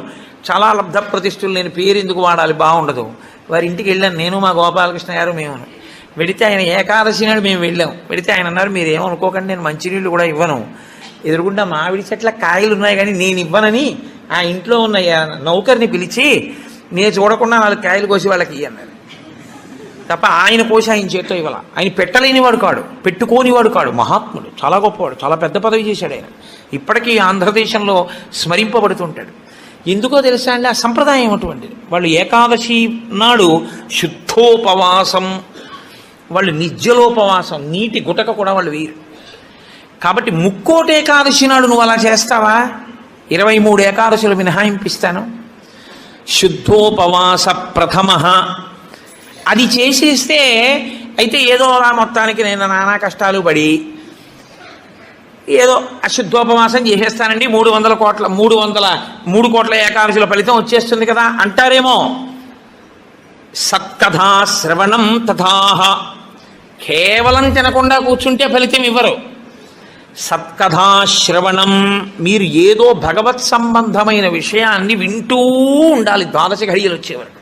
చాలా లబ్ధ ప్రతిష్ఠులు, నేను పేరు ఎందుకు వాడాలి బాగుండదు, వారి ఇంటికి వెళ్ళాను నేను, మా గోపాలకృష్ణ గారు, మేము. వెడితే ఆయన ఏకాదశి నాడు మేము వెళ్ళాం. వెడితే ఆయన అన్నారు, మీరు ఏమనుకోకండి, నేను మంచినీళ్ళు కూడా ఇవ్వను, ఎదురుగుండా మామిడి చెట్ల కాయలు ఉన్నాయి కానీ నేను ఇవ్వనని ఆ ఇంట్లో ఉన్న నౌకర్ని పిలిచి నేను చూడకుండా 4 కాయలు కోసి వాళ్ళకి అన్నారు. తప్ప ఆయన కోసి ఆయన చేత్తో ఇవ్వాల. ఆయన పెట్టలేనివాడు కాడు, పెట్టుకోనివాడు కాడు, మహాత్ముడు, చాలా గొప్పవాడు, చాలా పెద్ద పదవి చేశాడు ఆయన. ఇప్పటికీ ఆంధ్రదేశంలో స్మరింపబడుతుంటాడు. ఎందుకో తెలుసా అండి? ఆ సంప్రదాయం అటువంటిది. వాళ్ళు ఏకాదశి నాడు శుద్ధోపవాసం, వాళ్ళు నిత్యలోపవాసం, నీటి గుటక కూడా వాళ్ళు వేయరు. కాబట్టి ముక్కోటి ఏకాదశి నాడు నువ్వు అలా చేస్తావా? 23 ఏకాదశులు మినహాయింపిస్తాను. శుద్ధోపవాస ప్రథమ అది చేసేస్తే అయితే ఏదో అలా మొత్తానికి నేను నానా కష్టాలు పడి ఏదో అశుద్ధోపవాసం చేసేస్తానండి, 300 కోట్ల ఏకాదశుల ఫలితం వచ్చేస్తుంది కదా అంటారేమో. సత్కథా శ్రవణం తథాహ. కేవలం తినకుండా కూర్చుంటే ఫలితం ఇవ్వరు. సత్కథాశ్రవణం, మీరు ఏదో భగవత్ సంబంధమైన విషయాన్ని వింటూ ఉండాలి ద్వాదశి ఘడియలు వచ్చే వరకు.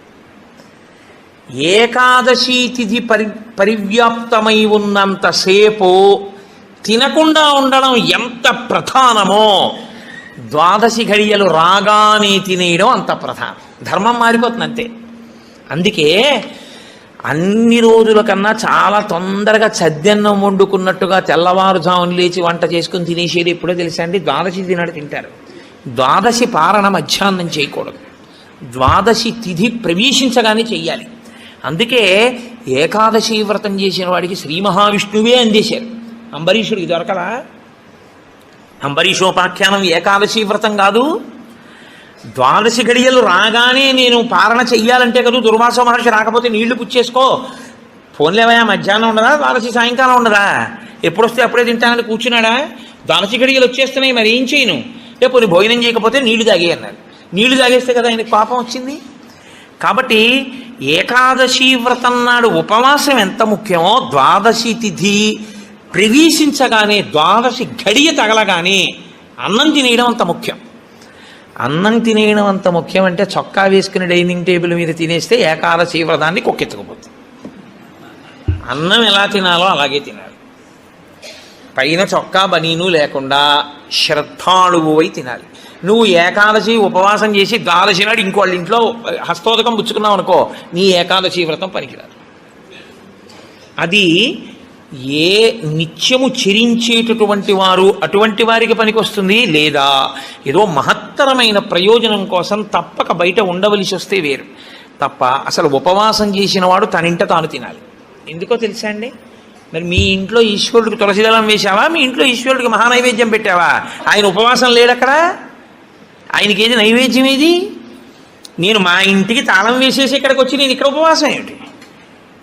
ఏకాదశి తిథి పరివ్యాప్తమై ఉన్నంతసేపు తినకుండా ఉండడం ఎంత ప్రధానమో ద్వాదశి ఘడియలు రాగానే తినేయడం అంత ప్రధానం. ధర్మం మారిపోతుంది అంతే. అందుకే అన్ని రోజుల కన్నా చాలా తొందరగా చద్దన్నం వండుకున్నట్టుగా తెల్లవారుజామున లేచి వంట చేసుకుని తినేసేది ఎప్పుడో తెలుసా అండి? ద్వాదశి తినాడు తింటారు. ద్వాదశి పారణ మధ్యాహ్నం చేయకూడదు, ద్వాదశి తిథి ప్రవేశించగానే చెయ్యాలి. అందుకే ఏకాదశి వ్రతం చేసిన వాడికి శ్రీ మహావిష్ణువే అందేశారు. అంబరీషుడికి దొరకలా? అంబరీషోపాఖ్యానం ఏకాదశి వ్రతం కాదు. ద్వాదశి ఘడియలు రాగానే నేను పారణ చెయ్యాలంటే కదా, దుర్వాస మహర్షి రాకపోతే నీళ్లు పుచ్చేసుకో, ఫోన్లేవయా మధ్యాహ్నం ఉండదా, ద్వాదశి సాయంకాలం ఉండదా, ఎప్పుడొస్తే అప్పుడే తింటానని కూర్చున్నాడా? ద్వాదశి ఘడియలు వచ్చేస్తున్నాయి, మరి ఏం చేయను, లేకపోతే భోజనం చేయకపోతే నీళ్లు తాగే అన్నారు. నీళ్లు తాగేస్తే కదా ఆయనకి పాపం వచ్చింది. కాబట్టి ఏకాదశి వ్రతం నాడు ఉపవాసం ఎంత ముఖ్యమో ద్వాదశి తిథి ప్రవేశించగానే, ద్వాదశి ఘడియ తగలగానే అన్నం తినేయడం అంత ముఖ్యం. అన్నం తినేయడం అంత ముఖ్యం అంటే చొక్కా వేసుకుని డైనింగ్ టేబుల్ మీద తినేస్తే ఏకాదశి వ్రతాన్ని కొక్కెత్తుకుపోతుంది. అన్నం ఎలా తినాలో అలాగే తినాలి. పైన చొక్కా బనీను లేకుండా శ్రద్ధాళువు అయి తినాలి. నువ్వు ఏకాదశి ఉపవాసం చేసి ద్వాదశి నాడు ఇంకోళ్ళ ఇంట్లో హస్తోదకం పుచ్చుకున్నావు అనుకో, నీ ఏకాదశి వ్రతం పనికిరాదు. అది ఏ నిత్యము చెరించేటటువంటి వారు అటువంటి వారికి పనికొస్తుంది, లేదా ఏదో మహత్తరమైన ప్రయోజనం కోసం తప్పక బయట ఉండవలసి వస్తే వేరు తప్ప. అసలు ఉపవాసం చేసిన వాడు తనింట తాను తినాలి. ఎందుకో తెలుసా అండి? మరి మీ ఇంట్లో ఈశ్వరుడికి తులసిదళం వేశావా, మీ ఇంట్లో ఈశ్వరుడికి మహానైవేద్యం పెట్టావా? ఆయన ఉపవాసం లేడక్కడ, ఆయనకి ఏది నైవేద్యం ఏది? నేను మా ఇంటికి తాళం వేసేసి ఇక్కడికి వచ్చి నేను ఇక్కడ ఉపవాసం ఏమిటి?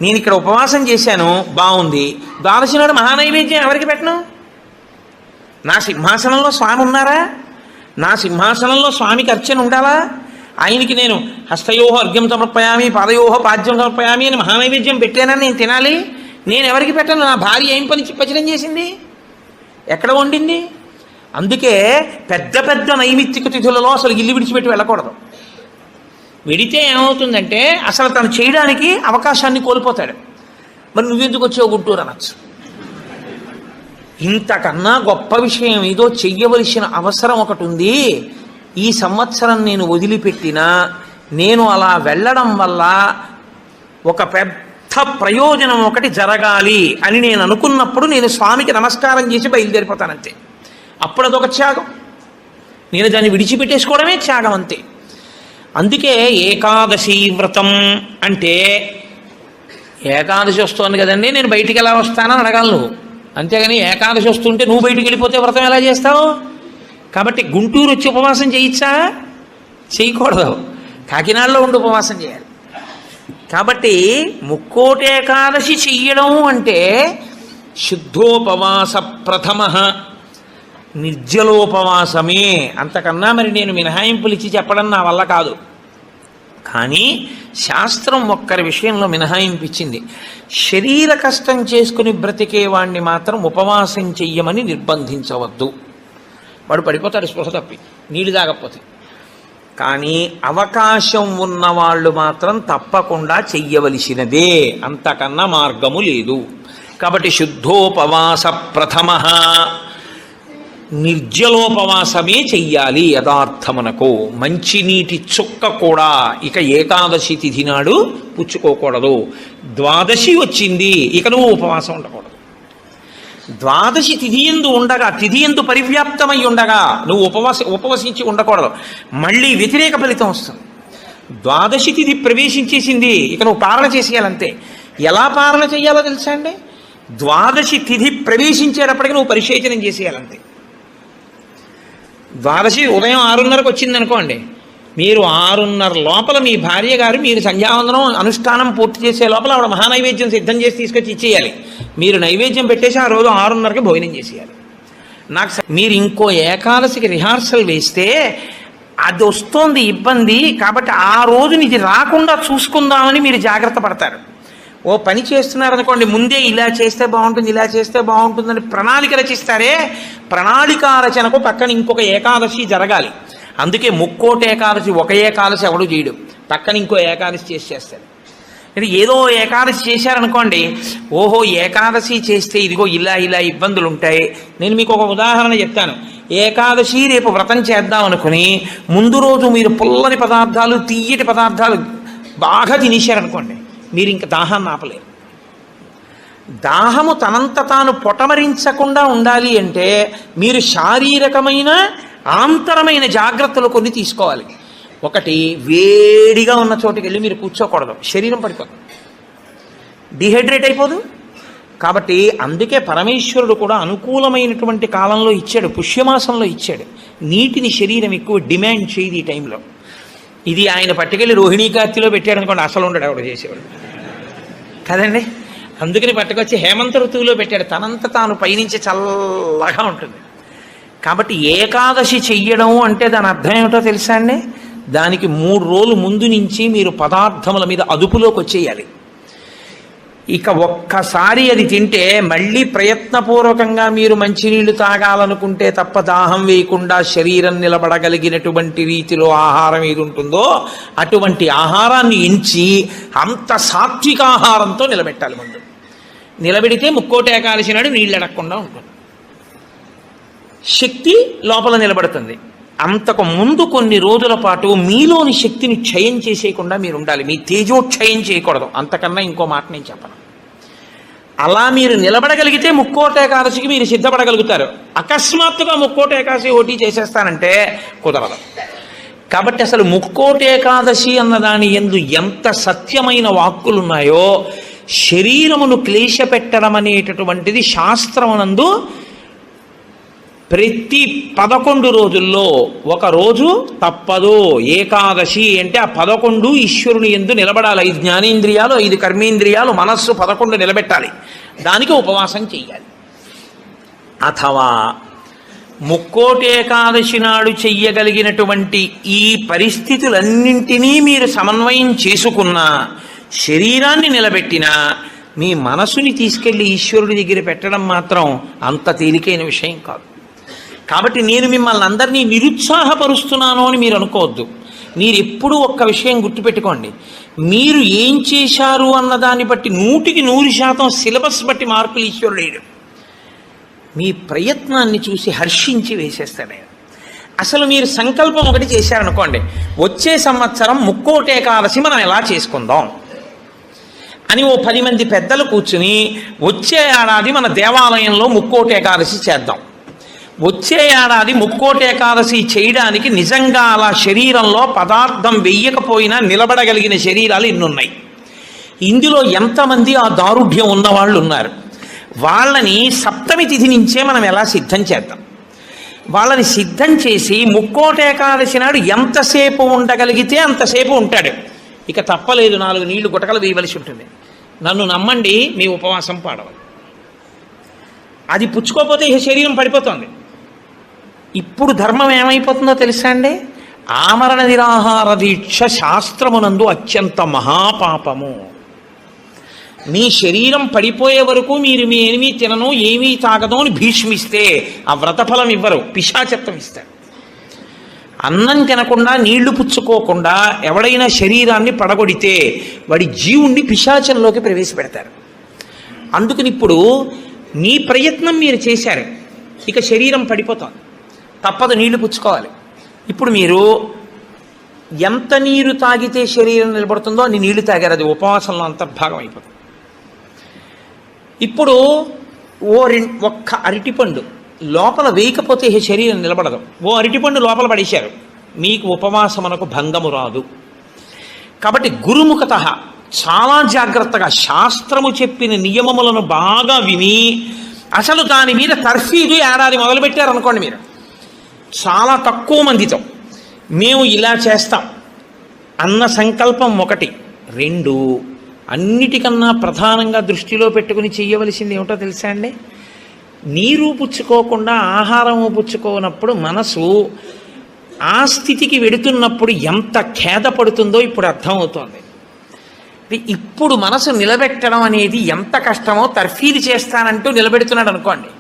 నేను ఇక్కడ ఉపవాసం చేశాను, బాగుంది, ద్వాదశి నాడు మహానైవేద్యం ఎవరికి పెట్టను? నా సింహాసనంలో స్వామి ఉన్నారా? నా సింహాసనంలో స్వామికి అర్చన ఉండాలా? ఆయనకి నేను హస్తయోహ అర్ఘ్యం సమర్పయామి, పాదయోహ పాద్యం సమర్పయామి అని మహానైవేద్యం పెట్టానని నేను తినాలి. నేను ఎవరికి పెట్టను? నా భార్య ఏం పచనం చేసింది, ఎక్కడ వండింది? అందుకే పెద్ద పెద్ద నైమిత్తిక తిథులలో అసలు ఇల్లు విడిచిపెట్టి వెళ్ళకూడదు. వెడితే ఏమవుతుందంటే అసలు తను చేయడానికి అవకాశాన్ని కోల్పోతాడు. మరి నువ్వెందుకు వచ్చావు గుంటూరు అనొచ్చు. ఇంతకన్నా గొప్ప విషయం ఏదో చెయ్యవలసిన అవసరం ఒకటి ఉంది. ఈ సంవత్సరం నేను వదిలిపెట్టినా, నేను అలా వెళ్ళడం వల్ల ఒక పెద్ద ప్రయోజనం ఒకటి జరగాలి అని నేను అనుకున్నప్పుడు నేను స్వామికి నమస్కారం చేసి బయలుదేరిపోతానంతే. అప్పుడు అదొక త్యాగం. నేను దాన్ని విడిచిపెట్టేసుకోవడమే త్యాగం అంతే. అందుకే ఏకాదశి వ్రతం అంటే, ఏకాదశి వస్తోంది కదండి నేను బయటికి ఎలా వస్తానని అడగాలి నువ్వు. అంతేగాని ఏకాదశి వస్తుంటే నువ్వు బయటికి వెళ్ళిపోతే వ్రతం ఎలా చేస్తావు? కాబట్టి గుంటూరు వచ్చి ఉపవాసం చేయొచ్చా? చేయకూడదు. కాకినాడలో ఉండి ఉపవాసం చేయాలి. కాబట్టి ముక్కోటి ఏకాదశి చెయ్యడం అంటే శుద్ధోపవాస ప్రథమ, నిర్జలోపవాసమే. అంతకన్నా మరి నేను మినహాయింపులు ఇచ్చి చెప్పడం నా వల్ల కాదు. కానీ శాస్త్రం ఒక్కరి విషయంలో మినహాయింపు ఇచ్చింది. శరీర కష్టం చేసుకుని బ్రతికేవాణ్ణి మాత్రం ఉపవాసం చెయ్యమని నిర్బంధించవద్దు. వాడు పడిపోతాడు స్పృహ తప్పి, నీళ్ళు తాగకపోతే. కానీ అవకాశం ఉన్నవాళ్ళు మాత్రం తప్పకుండా చెయ్యవలసినదే, అంతకన్నా మార్గము లేదు. కాబట్టి శుద్ధోపవాస ప్రథమ, నిర్జలోపవాసమే చెయ్యాలి యథార్థమునకు. మంచినీటి చుక్క కూడా ఇక ఏకాదశి తిథి నాడు పుచ్చుకోకూడదు. ద్వాదశి వచ్చింది ఇక నువ్వు ఉపవాసం ఉండకూడదు. ద్వాదశి తిథి యందు ఉండగా, తిథి యందు పరివ్యాప్తమై ఉండగా నువ్వు ఉపవసించి ఉండకూడదు. మళ్ళీ వ్యతిరేక ఫలితం వస్తుంది. ద్వాదశి తిథి ప్రవేశించేసింది, ఇక నువ్వు పాలన చేసేయాలంతే. ఎలా పాలన చేయాలో తెలుసా అండి? ద్వాదశి తిథి ప్రవేశించేటప్పటికి నువ్వు పరిశేచనం చేసేయాలంతే. ద్వాదశి ఉదయం 6:30కు వచ్చిందనుకోండి, మీరు 6:30 లోపల మీ భార్య గారు మీరు సంధ్యావందనం అనుష్ఠానం పూర్తి చేసే లోపల ఆవిడ మహానైవేద్యం సిద్ధం చేసి తీసుకొచ్చి ఇచ్చేయాలి. మీరు నైవేద్యం పెట్టేసి ఆ రోజు 6:30కి భోజనం చేసేయాలి. మీరు ఇంకో ఏకాదశికి రిహార్సల్ వేస్తే అది వస్తోంది ఇబ్బంది, కాబట్టి ఆ రోజు ఇది రాకుండా చూసుకుందామని మీరు జాగ్రత్త పడతారు. ఓ పని చేస్తున్నారనుకోండి, ముందే ఇలా చేస్తే బాగుంటుంది, ఇలా చేస్తే బాగుంటుందని ప్రణాళిక రచిస్తారే, ప్రణాళికా రచనకు పక్కన ఇంకొక ఏకాదశి జరగాలి. అందుకే ముక్కోటి ఏకాదశి ఒక ఏకాదశి ఎవడు చేయడు, పక్కన ఇంకో ఏకాదశి చేస్తాడు. ఇది ఏదో ఏకాదశి చేశారనుకోండి, ఓహో ఏకాదశి చేస్తే ఇదిగో ఇలా ఇలా ఇబ్బందులు ఉంటాయి. నేను మీకు ఒక ఉదాహరణ చెప్తాను. ఏకాదశి రేపు వ్రతం చేద్దాం అనుకుని ముందు రోజు మీరు పుల్లని పదార్థాలు, తీయటి పదార్థాలు బాగా తినేశారనుకోండి, మీరు ఇంక దాహాన్ని ఆపలేరు. దాహము తనంత తాను పొటమరించకుండా ఉండాలి అంటే మీరు శారీరకమైన ఆంతరమైన జాగ్రత్తలు కొన్ని తీసుకోవాలి. ఒకటి, వేడిగా ఉన్న చోటుకి వెళ్ళి మీరు కూర్చోకూడదు, శరీరం పడిపోతుంది, డిహైడ్రేట్ అయిపోదు. కాబట్టి అందుకే పరమేశ్వరుడు కూడా అనుకూలమైనటువంటి కాలంలో ఇచ్చాడు, పుష్యమాసంలో ఇచ్చాడు. నీటిని శరీరం ఎక్కువ డిమాండ్ చేయదు ఈ టైంలో. ఇది ఆయన పట్టుకెళ్ళి రోహిణీ కార్తీలో పెట్టాడు అనుకోండి, అసలు ఉండడు ఆవిడ చేసేవాడు కదండి. అందుకని పట్టుకొచ్చి హేమంత ఋతువులో పెట్టాడు, తనంత తాను పైనుంచి చల్లగా ఉంటుంది. కాబట్టి ఏకాదశి చెయ్యడం అంటే దాని అర్థం ఏమిటో తెలుసా అండి? దానికి 3 రోజులు ముందు నుంచి మీరు పదార్థముల మీద అదుపులోకి వచ్చేయాలి. ఇక ఒక్కసారి అది తింటే మళ్ళీ ప్రయత్నపూర్వకంగా మీరు మంచినీళ్లు తాగాలనుకుంటే తప్ప దాహం వేయకుండా శరీరం నిలబడగలిగినటువంటి రీతిలో ఆహారం ఏది ఉంటుందో అటువంటి ఆహారాన్ని ఎంచి అంత సాత్విక ఆహారంతో నిలబెట్టాలి. ముందు నిలబెడితే ముక్కోటి ఏకాదశి నాడు నీళ్ళు అడగకుండా ఉంటుంది, శక్తి లోపల నిలబడుతుంది. అంతకు ముందు కొన్ని రోజుల పాటు మీలోని శక్తిని క్షయం చేసేయకుండా మీరు ఉండాలి, మీ తేజోక్షయం చేయకూడదు. అంతకన్నా ఇంకో మాట నేను చెప్పను. అలా మీరు నిలబడగలిగితే ముక్కోటి ఏకాదశికి మీరు సిద్ధపడగలుగుతారు. అకస్మాత్తుగా ముక్కోటి ఏకాదశి ఓటీ చేసేస్తానంటే కుదరదు. కాబట్టి అసలు ముక్కోటి ఏకాదశి అన్నదాని యందు ఎంత సత్యమైన వాక్కులు ఉన్నాయో, శరీరమును క్లేశపెట్టడం అనేటటువంటిది శాస్త్రమునందు ప్రతి 11 రోజుల్లో ఒక రోజు తప్పదు. ఏకాదశి అంటే ఆ 11 ఈశ్వరుని యందు నిలబడాలి. 5 జ్ఞానేంద్రియాలు, 5 కర్మేంద్రియాలు, మనస్సు 11 నిలబెట్టాలి. దానికి ఉపవాసం చెయ్యాలి. అథవా ముక్కోటి ఏకాదశి నాడు చెయ్యగలిగినటువంటి ఈ పరిస్థితులన్నింటినీ మీరు సమన్వయం చేసుకున్నా, శరీరాన్ని నిలబెట్టినా, మీ మనసుని తీసుకెళ్లి ఈశ్వరుడి దగ్గర పెట్టడం మాత్రం అంత తేలికైన విషయం కాదు. కాబట్టి నేను మిమ్మల్ని అందరినీ నిరుత్సాహపరుస్తున్నాను అని మీరు అనుకోవద్దు. మీరు ఎప్పుడూ ఒక్క విషయం గుర్తుపెట్టుకోండి, మీరు ఏం చేశారు అన్నదాన్ని బట్టి 100% సిలబస్ బట్టి మార్కులు ఈశ్వరుడు వేయడు. మీ ప్రయత్నాన్ని చూసి హర్షించి వేసేస్తాడు ఆయన. అసలు మీరు సంకల్పం ఒకటి చేశారనుకోండి, వచ్చే సంవత్సరం ముక్కోటి ఏకాదశి మనం ఎలా చేసుకుందాం అని ఓ 10 మంది పెద్దలు కూర్చుని వచ్చే ఏడాది మన దేవాలయంలో ముక్కోటి ఏకాదశి చేద్దాం, వచ్చే ఏడాది ముక్కోటి ఏకాదశి చేయడానికి నిజంగా అలా శరీరంలో పదార్థం వెయ్యకపోయినా నిలబడగలిగిన శరీరాలు ఇన్నున్నాయి. ఇందులో ఎంతమంది ఆ దారుఢ్యం ఉన్నవాళ్ళు ఉన్నారు? వాళ్ళని సప్తమి తిథి నుంచే మనం ఎలా సిద్ధం చేద్దాం. వాళ్ళని సిద్ధం చేసి ముక్కోటి ఏకాదశి నాడు ఎంతసేపు ఉండగలిగితే అంతసేపు ఉంటాడు. ఇక తప్పలేదు, 4 నీళ్లు గుటకలు వేయవలసి ఉంటుంది. నన్ను నమ్మండి, మీ ఉపవాసం పాడవాలి. అది పుచ్చుకోకపోతే ఇక శరీరం పడిపోతుంది. ఇప్పుడు ధర్మం ఏమైపోతుందో తెలుసా అండి? ఆమరణ నిరాహార దీక్ష శాస్త్రమునందు అత్యంత మహాపాపము. మీ శరీరం పడిపోయే వరకు మీరు మీ ఏమీ తినను, ఏమీ తాగదు అని భీష్మిస్తే ఆ వ్రతఫలం ఇవ్వరు, పిశాచత్వం ఇస్తారు. అన్నం తినకుండా, నీళ్లు పుచ్చుకోకుండా ఎవడైనా శరీరాన్ని పడగొడితే వాడి జీవుణ్ణి పిశాచంలోకి ప్రవేశపెడతారు. అందుకని ఇప్పుడు మీ ప్రయత్నం మీరు చేశారు, ఇక శరీరం పడిపోతుంది, తప్పదు, నీళ్లు పుచ్చుకోవాలి. ఇప్పుడు మీరు ఎంత నీరు తాగితే శరీరం నిలబడుతుందో అన్ని నీళ్లు తాగారు, అది ఉపవాసంలో అంతర్భాగం అయిపోతుంది. ఇప్పుడు ఒక్క అరటిపండు లోపల వేయకపోతే శరీరం నిలబడదు. ఓ అరటిపండు లోపల పడేశారు, మీకు ఉపవాసమునకు భంగము రాదు. కాబట్టి గురుముఖత చాలా జాగ్రత్తగా శాస్త్రము చెప్పిన నియమములను బాగా విని, అసలు దాని మీద తర్ఫీదు ఏడాది మొదలుపెట్టారనుకోండి, మీరు చాలా తక్కువ మందితో మేము ఇలా చేస్తాం అన్న సంకల్పం 1. 2, అన్నిటికన్నా ప్రధానంగా దృష్టిలో పెట్టుకుని చెయ్యవలసింది ఏమిటో తెలుసా అండి? నీరు పుచ్చుకోకుండా ఆహారము పుచ్చుకోనప్పుడు మనసు ఆ స్థితికి వెడుతున్నప్పుడు ఎంత ఖేదపడుతుందో ఇప్పుడు అర్థమవుతోంది. ఇప్పుడు మనసు నిలబెట్టడం అనేది ఎంత కష్టమో తర్ఫీదు చేస్తానంటూ నిలబెడుతున్నాడు అనుకోండి,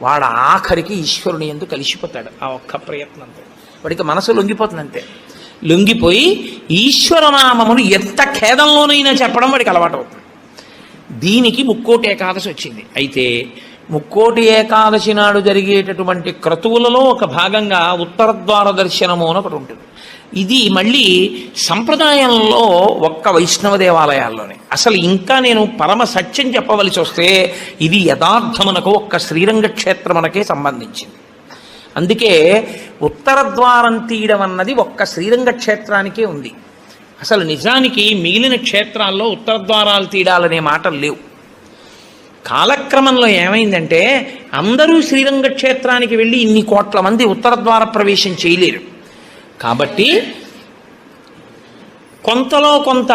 వాడు ఆఖరికి ఈశ్వరుని యందు కలిసిపోతాడు. ఆ ఒక్క ప్రయత్నంతో వాడికి మనసు లొంగిపోతుంది అంతే. లొంగిపోయి ఈశ్వరనామమును ఎంత ఖేదంలోనైనా చెప్పడం వాడికి అలవాటు అవుతుంది. దీనికి ముక్కోటి ఏకాదశి వచ్చింది. అయితే ముక్కోటి ఏకాదశి నాడు జరిగేటటువంటి క్రతువులలో ఒక భాగంగా ఉత్తరద్వార దర్శనము అని ఒకటి ఉంటుంది. ఇది మళ్ళీ సంప్రదాయంలో ఒక్క వైష్ణవ దేవాలయాల్లోనే. అసలు ఇంకా నేను పరమ సత్యం చెప్పవలసి వస్తే ఇది యథార్థమునకు ఒక్క శ్రీరంగ క్షేత్రమునకే సంబంధించింది. అందుకే ఉత్తరద్వారం తీయడం అన్నది ఒక్క శ్రీరంగ క్షేత్రానికే ఉంది. అసలు నిజానికి మిగిలిన క్షేత్రాల్లో ఉత్తరద్వారాలు తీయడాలనే మాటలు లేవు. కాలక్రమంలో ఏమైందంటే అందరూ శ్రీరంగ క్షేత్రానికి వెళ్ళి ఇన్ని కోట్ల మంది ఉత్తరద్వార ప్రవేశం చేయలేరు. కాబట్టి కొంతలో కొంత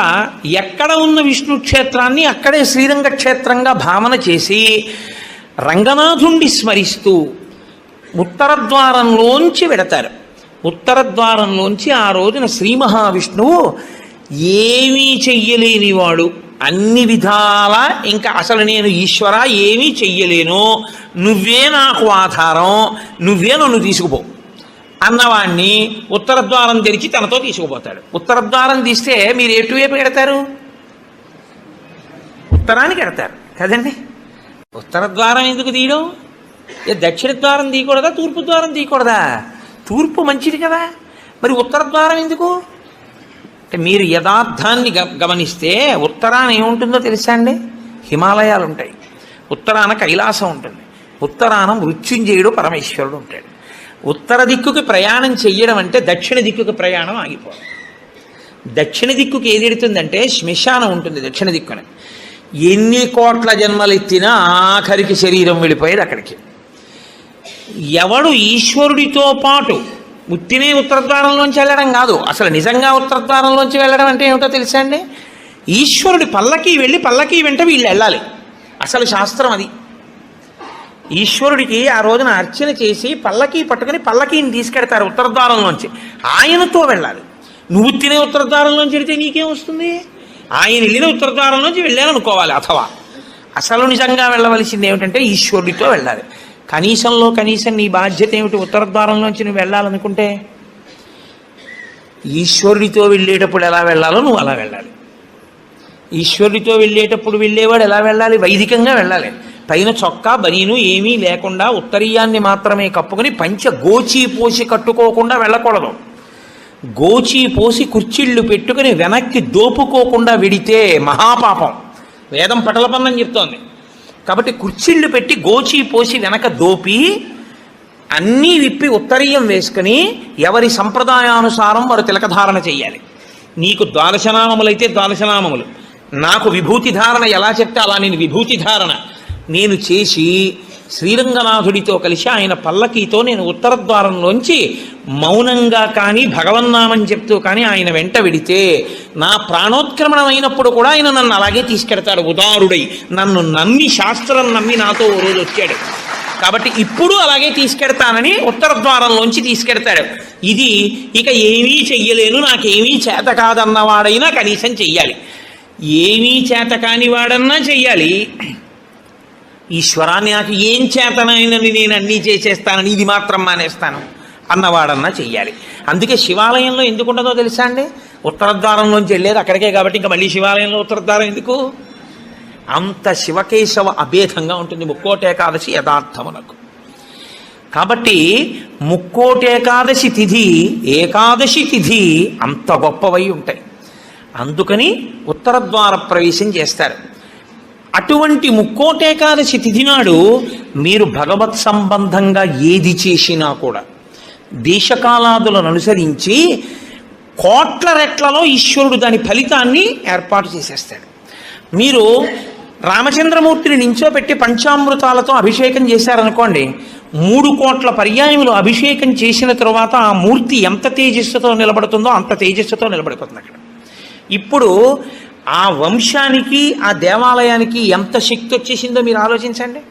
ఎక్కడ ఉన్న విష్ణు క్షేత్రాన్ని అక్కడే శ్రీరంగ క్షేత్రంగా భావన చేసి రంగనాథుణ్ణి స్మరిస్తూ ఉత్తరద్వారంలోంచి వెడతారు. ఉత్తరద్వారంలోంచి ఆ రోజున శ్రీ మహావిష్ణువు ఏమీ చెయ్యలేనివాడు, అన్ని విధాల ఇంకా అసలు నేను ఈశ్వర ఏమీ చెయ్యలేను, నువ్వే నాకు ఆధారం, నువ్వే నన్ను తీసుకుపో అన్నవాణ్ణి ఉత్తరద్వారం తెరిచి తనతో తీసుకుపోతాడు. ఉత్తరద్వారం తీస్తే మీరు ఎటువైపు ఎడతారు? ఉత్తరానికి ఎడతారు కదండి. ఉత్తరద్వారం ఎందుకు తీయడం? దక్షిణ ద్వారం తీయకూడదా, తూర్పు ద్వారం తీయకూడదా? తూర్పు మంచిది కదా, మరి ఉత్తరద్వారం ఎందుకు? అంటే మీరు యథార్థాన్ని గమనిస్తే ఉత్తరాన ఏముంటుందో తెలుసా అండి? హిమాలయాలు ఉంటాయి, ఉత్తరాన కైలాసం ఉంటుంది, ఉత్తరాన మృత్యుంజయుడు పరమేశ్వరుడు ఉంటాడు. ఉత్తర దిక్కుకి ప్రయాణం చెయ్యడం అంటే దక్షిణ దిక్కుకి ప్రయాణం ఆగిపోవడం. దక్షిణ దిక్కుకి ఏది ఎడుతుందంటే శ్మశానం ఉంటుంది దక్షిణ దిక్కున. ఎన్ని కోట్ల జన్మలెత్తినా ఆఖరికి శరీరం వెళ్ళిపోయేది అక్కడికి. ఎవడు ఈశ్వరుడితో పాటు ఉత్తినే ఉత్తరద్వారంలోంచి వెళ్ళడం కాదు, అసలు నిజంగా ఉత్తరద్వారంలోంచి వెళ్ళడం అంటే ఏమిటో తెలుసా అండి? ఈశ్వరుడి పల్లకి వెళ్ళి పల్లకి వెంట వీళ్ళు వెళ్ళాలి. అసలు శాస్త్రం అది. ఈశ్వరుడికి ఆ రోజున అర్చన చేసి పల్లకి పట్టుకుని పల్లకీని తీసుకెడతారు ఉత్తరద్వారంలోంచి, ఆయనతో వెళ్ళాలి. నువ్వు తినే ఉత్తరద్వారంలోంచి వెళితే నీకేం వస్తుంది? ఆయన వెళ్ళిన ఉత్తరద్వారంలోంచి వెళ్ళాలనుకోవాలి. అథవా అసలు నిజంగా వెళ్ళవలసింది ఏమిటంటే ఈశ్వరుడితో వెళ్ళాలి. కనీసంలో కనీసం నీ బాధ్యత ఏమిటి? ఉత్తరద్వారంలోంచి నువ్వు వెళ్ళాలనుకుంటే ఈశ్వరుడితో వెళ్ళేటప్పుడు ఎలా వెళ్ళాలో నువ్వు అలా వెళ్ళాలి. ఈశ్వరుడితో వెళ్ళేటప్పుడు వెళ్ళేవాడు ఎలా వెళ్ళాలి? వైదికంగా వెళ్ళాలి. పైన చొక్కా బనీను ఏమీ లేకుండా ఉత్తరీయాన్ని మాత్రమే కప్పుకొని పంచ గోచీ పోసి కట్టుకోకుండా వెళ్ళకూడదు. గోచీ పోసి కుర్చీళ్ళు పెట్టుకుని వెనక్కి దోపుకోకుండా వెడితే మహాపాపం. వేదం పటలపన్నం చెప్తోంది. కాబట్టి కుర్చీళ్ళు పెట్టి గోచీ పోసి వెనక దోపి అన్నీ విప్పి ఉత్తరీయం వేసుకుని ఎవరి సంప్రదాయానుసారం వారు తిలకధారణ చెయ్యాలి. నీకు ద్వాదశనామములైతే ద్వాదశనామములు, నాకు విభూతి ధారణ ఎలా చెప్తే అలా నేను విభూతి ధారణ నేను చేసి శ్రీరంగనాథుడితో కలిసి ఆయన పల్లకీతో నేను ఉత్తరద్వారంలోంచి మౌనంగా కానీ భగవన్నామని చెప్తూ కానీ ఆయన వెంట వెడితే నా ప్రాణోత్క్రమణం అయినప్పుడు కూడా ఆయన నన్ను అలాగే తీసుకెడతాడు. ఉదారుడై నన్ను నమ్మి, శాస్త్రం నమ్మి నాతో ఓ రోజు వచ్చాడు కాబట్టి ఇప్పుడు అలాగే తీసుకెడతానని ఉత్తరద్వారంలోంచి తీసుకెడతాడు. ఇది ఇక ఏమీ చెయ్యలేను, నాకేమీ చేత కాదన్నవాడైనా కనీసం చెయ్యాలి. ఏమీ చేత కాని వాడన్నా చెయ్యాలి. ఈశ్వరాన్ని నాకు ఏం చేతనైనని నేను అన్నీ చేసేస్తానని ఇది మాత్రం మానేస్తాను అన్నవాడన్నా చెయ్యాలి. అందుకే శివాలయంలో ఎందుకు ఉండదో తెలుసా అండి? ఉత్తరద్వారంలోంచి వెళ్ళేది అక్కడికే కాబట్టి ఇంకా మళ్ళీ శివాలయంలో ఉత్తరద్వారం ఎందుకు? అంత శివకేశవ అభేదంగా ఉంటుంది ముక్కోటేకాదశి యథార్థమునకు. కాబట్టి ముక్కోటేకాదశి తిథి, ఏకాదశి తిథి అంత గొప్పవై ఉంటాయి. అందుకని ఉత్తరద్వార ప్రవేశం చేస్తారు. అటువంటి ముక్కోటేకాదశి తిథి నాడు మీరు భగవత్ సంబంధంగా ఏది చేసినా కూడా దేశకాలాదులను అనుసరించి కోట్ల రెట్లలో ఈశ్వరుడు దాని ఫలితాన్ని ఏర్పాటు చేసేస్తాడు. మీరు రామచంద్రమూర్తిని నించోపెట్టి పంచామృతాలతో అభిషేకం చేశారనుకోండి, 3 కోట్ల పర్యాయములు అభిషేకం చేసిన తరువాత ఆ మూర్తి ఎంత తేజస్సుతో నిలబడుతుందో అంత తేజస్సుతో నిలబడిపోతుంది అక్కడ. ఇప్పుడు ఆ వంశానికి ఆ దేవాలయానికి ఎంత శక్తి వచ్చేసిందో మీరు ఆలోచించండి.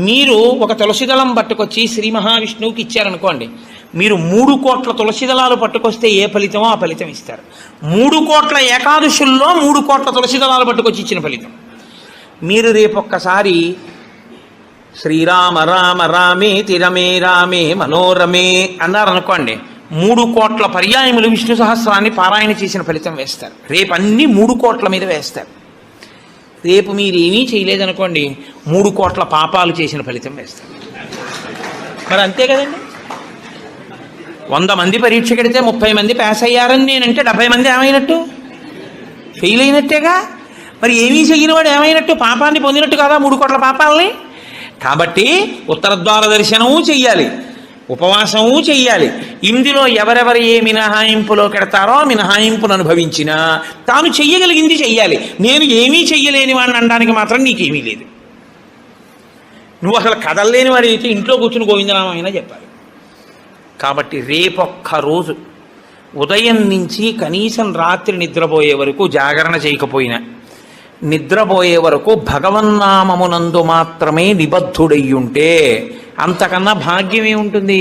మీరు ఒక తులసిదళం పట్టుకొచ్చి శ్రీ మహావిష్ణువుకి ఇచ్చారనుకోండి, మీరు 3 కోట్ల తులసి దళాలు పట్టుకొస్తే ఏ ఫలితమో ఆ ఫలితం ఇస్తారు. 3 కోట్ల ఏకాదశుల్లో 3 కోట్ల తులసి దళాలు పట్టుకొచ్చి ఇచ్చిన ఫలితం. మీరు రేపొక్కసారి శ్రీరామ రామ రామేతి రమే రామే మనోరమే అన్నారనుకోండి, 3 కోట్ల పర్యాయములు విష్ణు సహస్రాన్ని పారాయణ చేసిన ఫలితం వేస్తారు. రేపు అన్ని 3 కోట్ల మీద వేస్తారు. రేపు మీరేమీ చేయలేదనుకోండి, 3 కోట్ల పాపాలు చేసిన ఫలితం వేస్తారు. మరి అంతే కదండి. 100 మంది పరీక్ష కడితే 30 మంది పాస్ అయ్యారని నేనంటే 70 మంది ఏమైనట్టు? ఫెయిల్ అయినట్టేగా. మరి ఏమీ చెయ్యని వాడు ఏమైనట్టు? పాపాన్ని పొందినట్టు కదా 3 కోట్ల పాపాలని. కాబట్టి ఉత్తరద్వార దర్శనము చెయ్యాలి, ఉపవాసము చెయ్యాలి. ఇందులో ఎవరెవరు ఏ మినహాయింపులో కెడతారో మినహాయింపును అనుభవించినా తాను చెయ్యగలిగింది చెయ్యాలి. నేను ఏమీ చెయ్యలేని వాడిని అనడానికి మాత్రం నీకేమీ లేదు. నువ్వు అసలు కదలలేని వాడి అయితే ఇంట్లో కూర్చుని గోవిందనామైనా చెప్పాలి. కాబట్టి రేపొక్క రోజు ఉదయం నుంచి కనీసం రాత్రి నిద్రపోయే వరకు జాగరణ చేయకపోయినా, నిద్రపోయే వరకు భగవన్నామమునందు మాత్రమే నిబద్ధుడయ్యుంటే అంతకన్నా భాగ్యమే ఉంటుంది.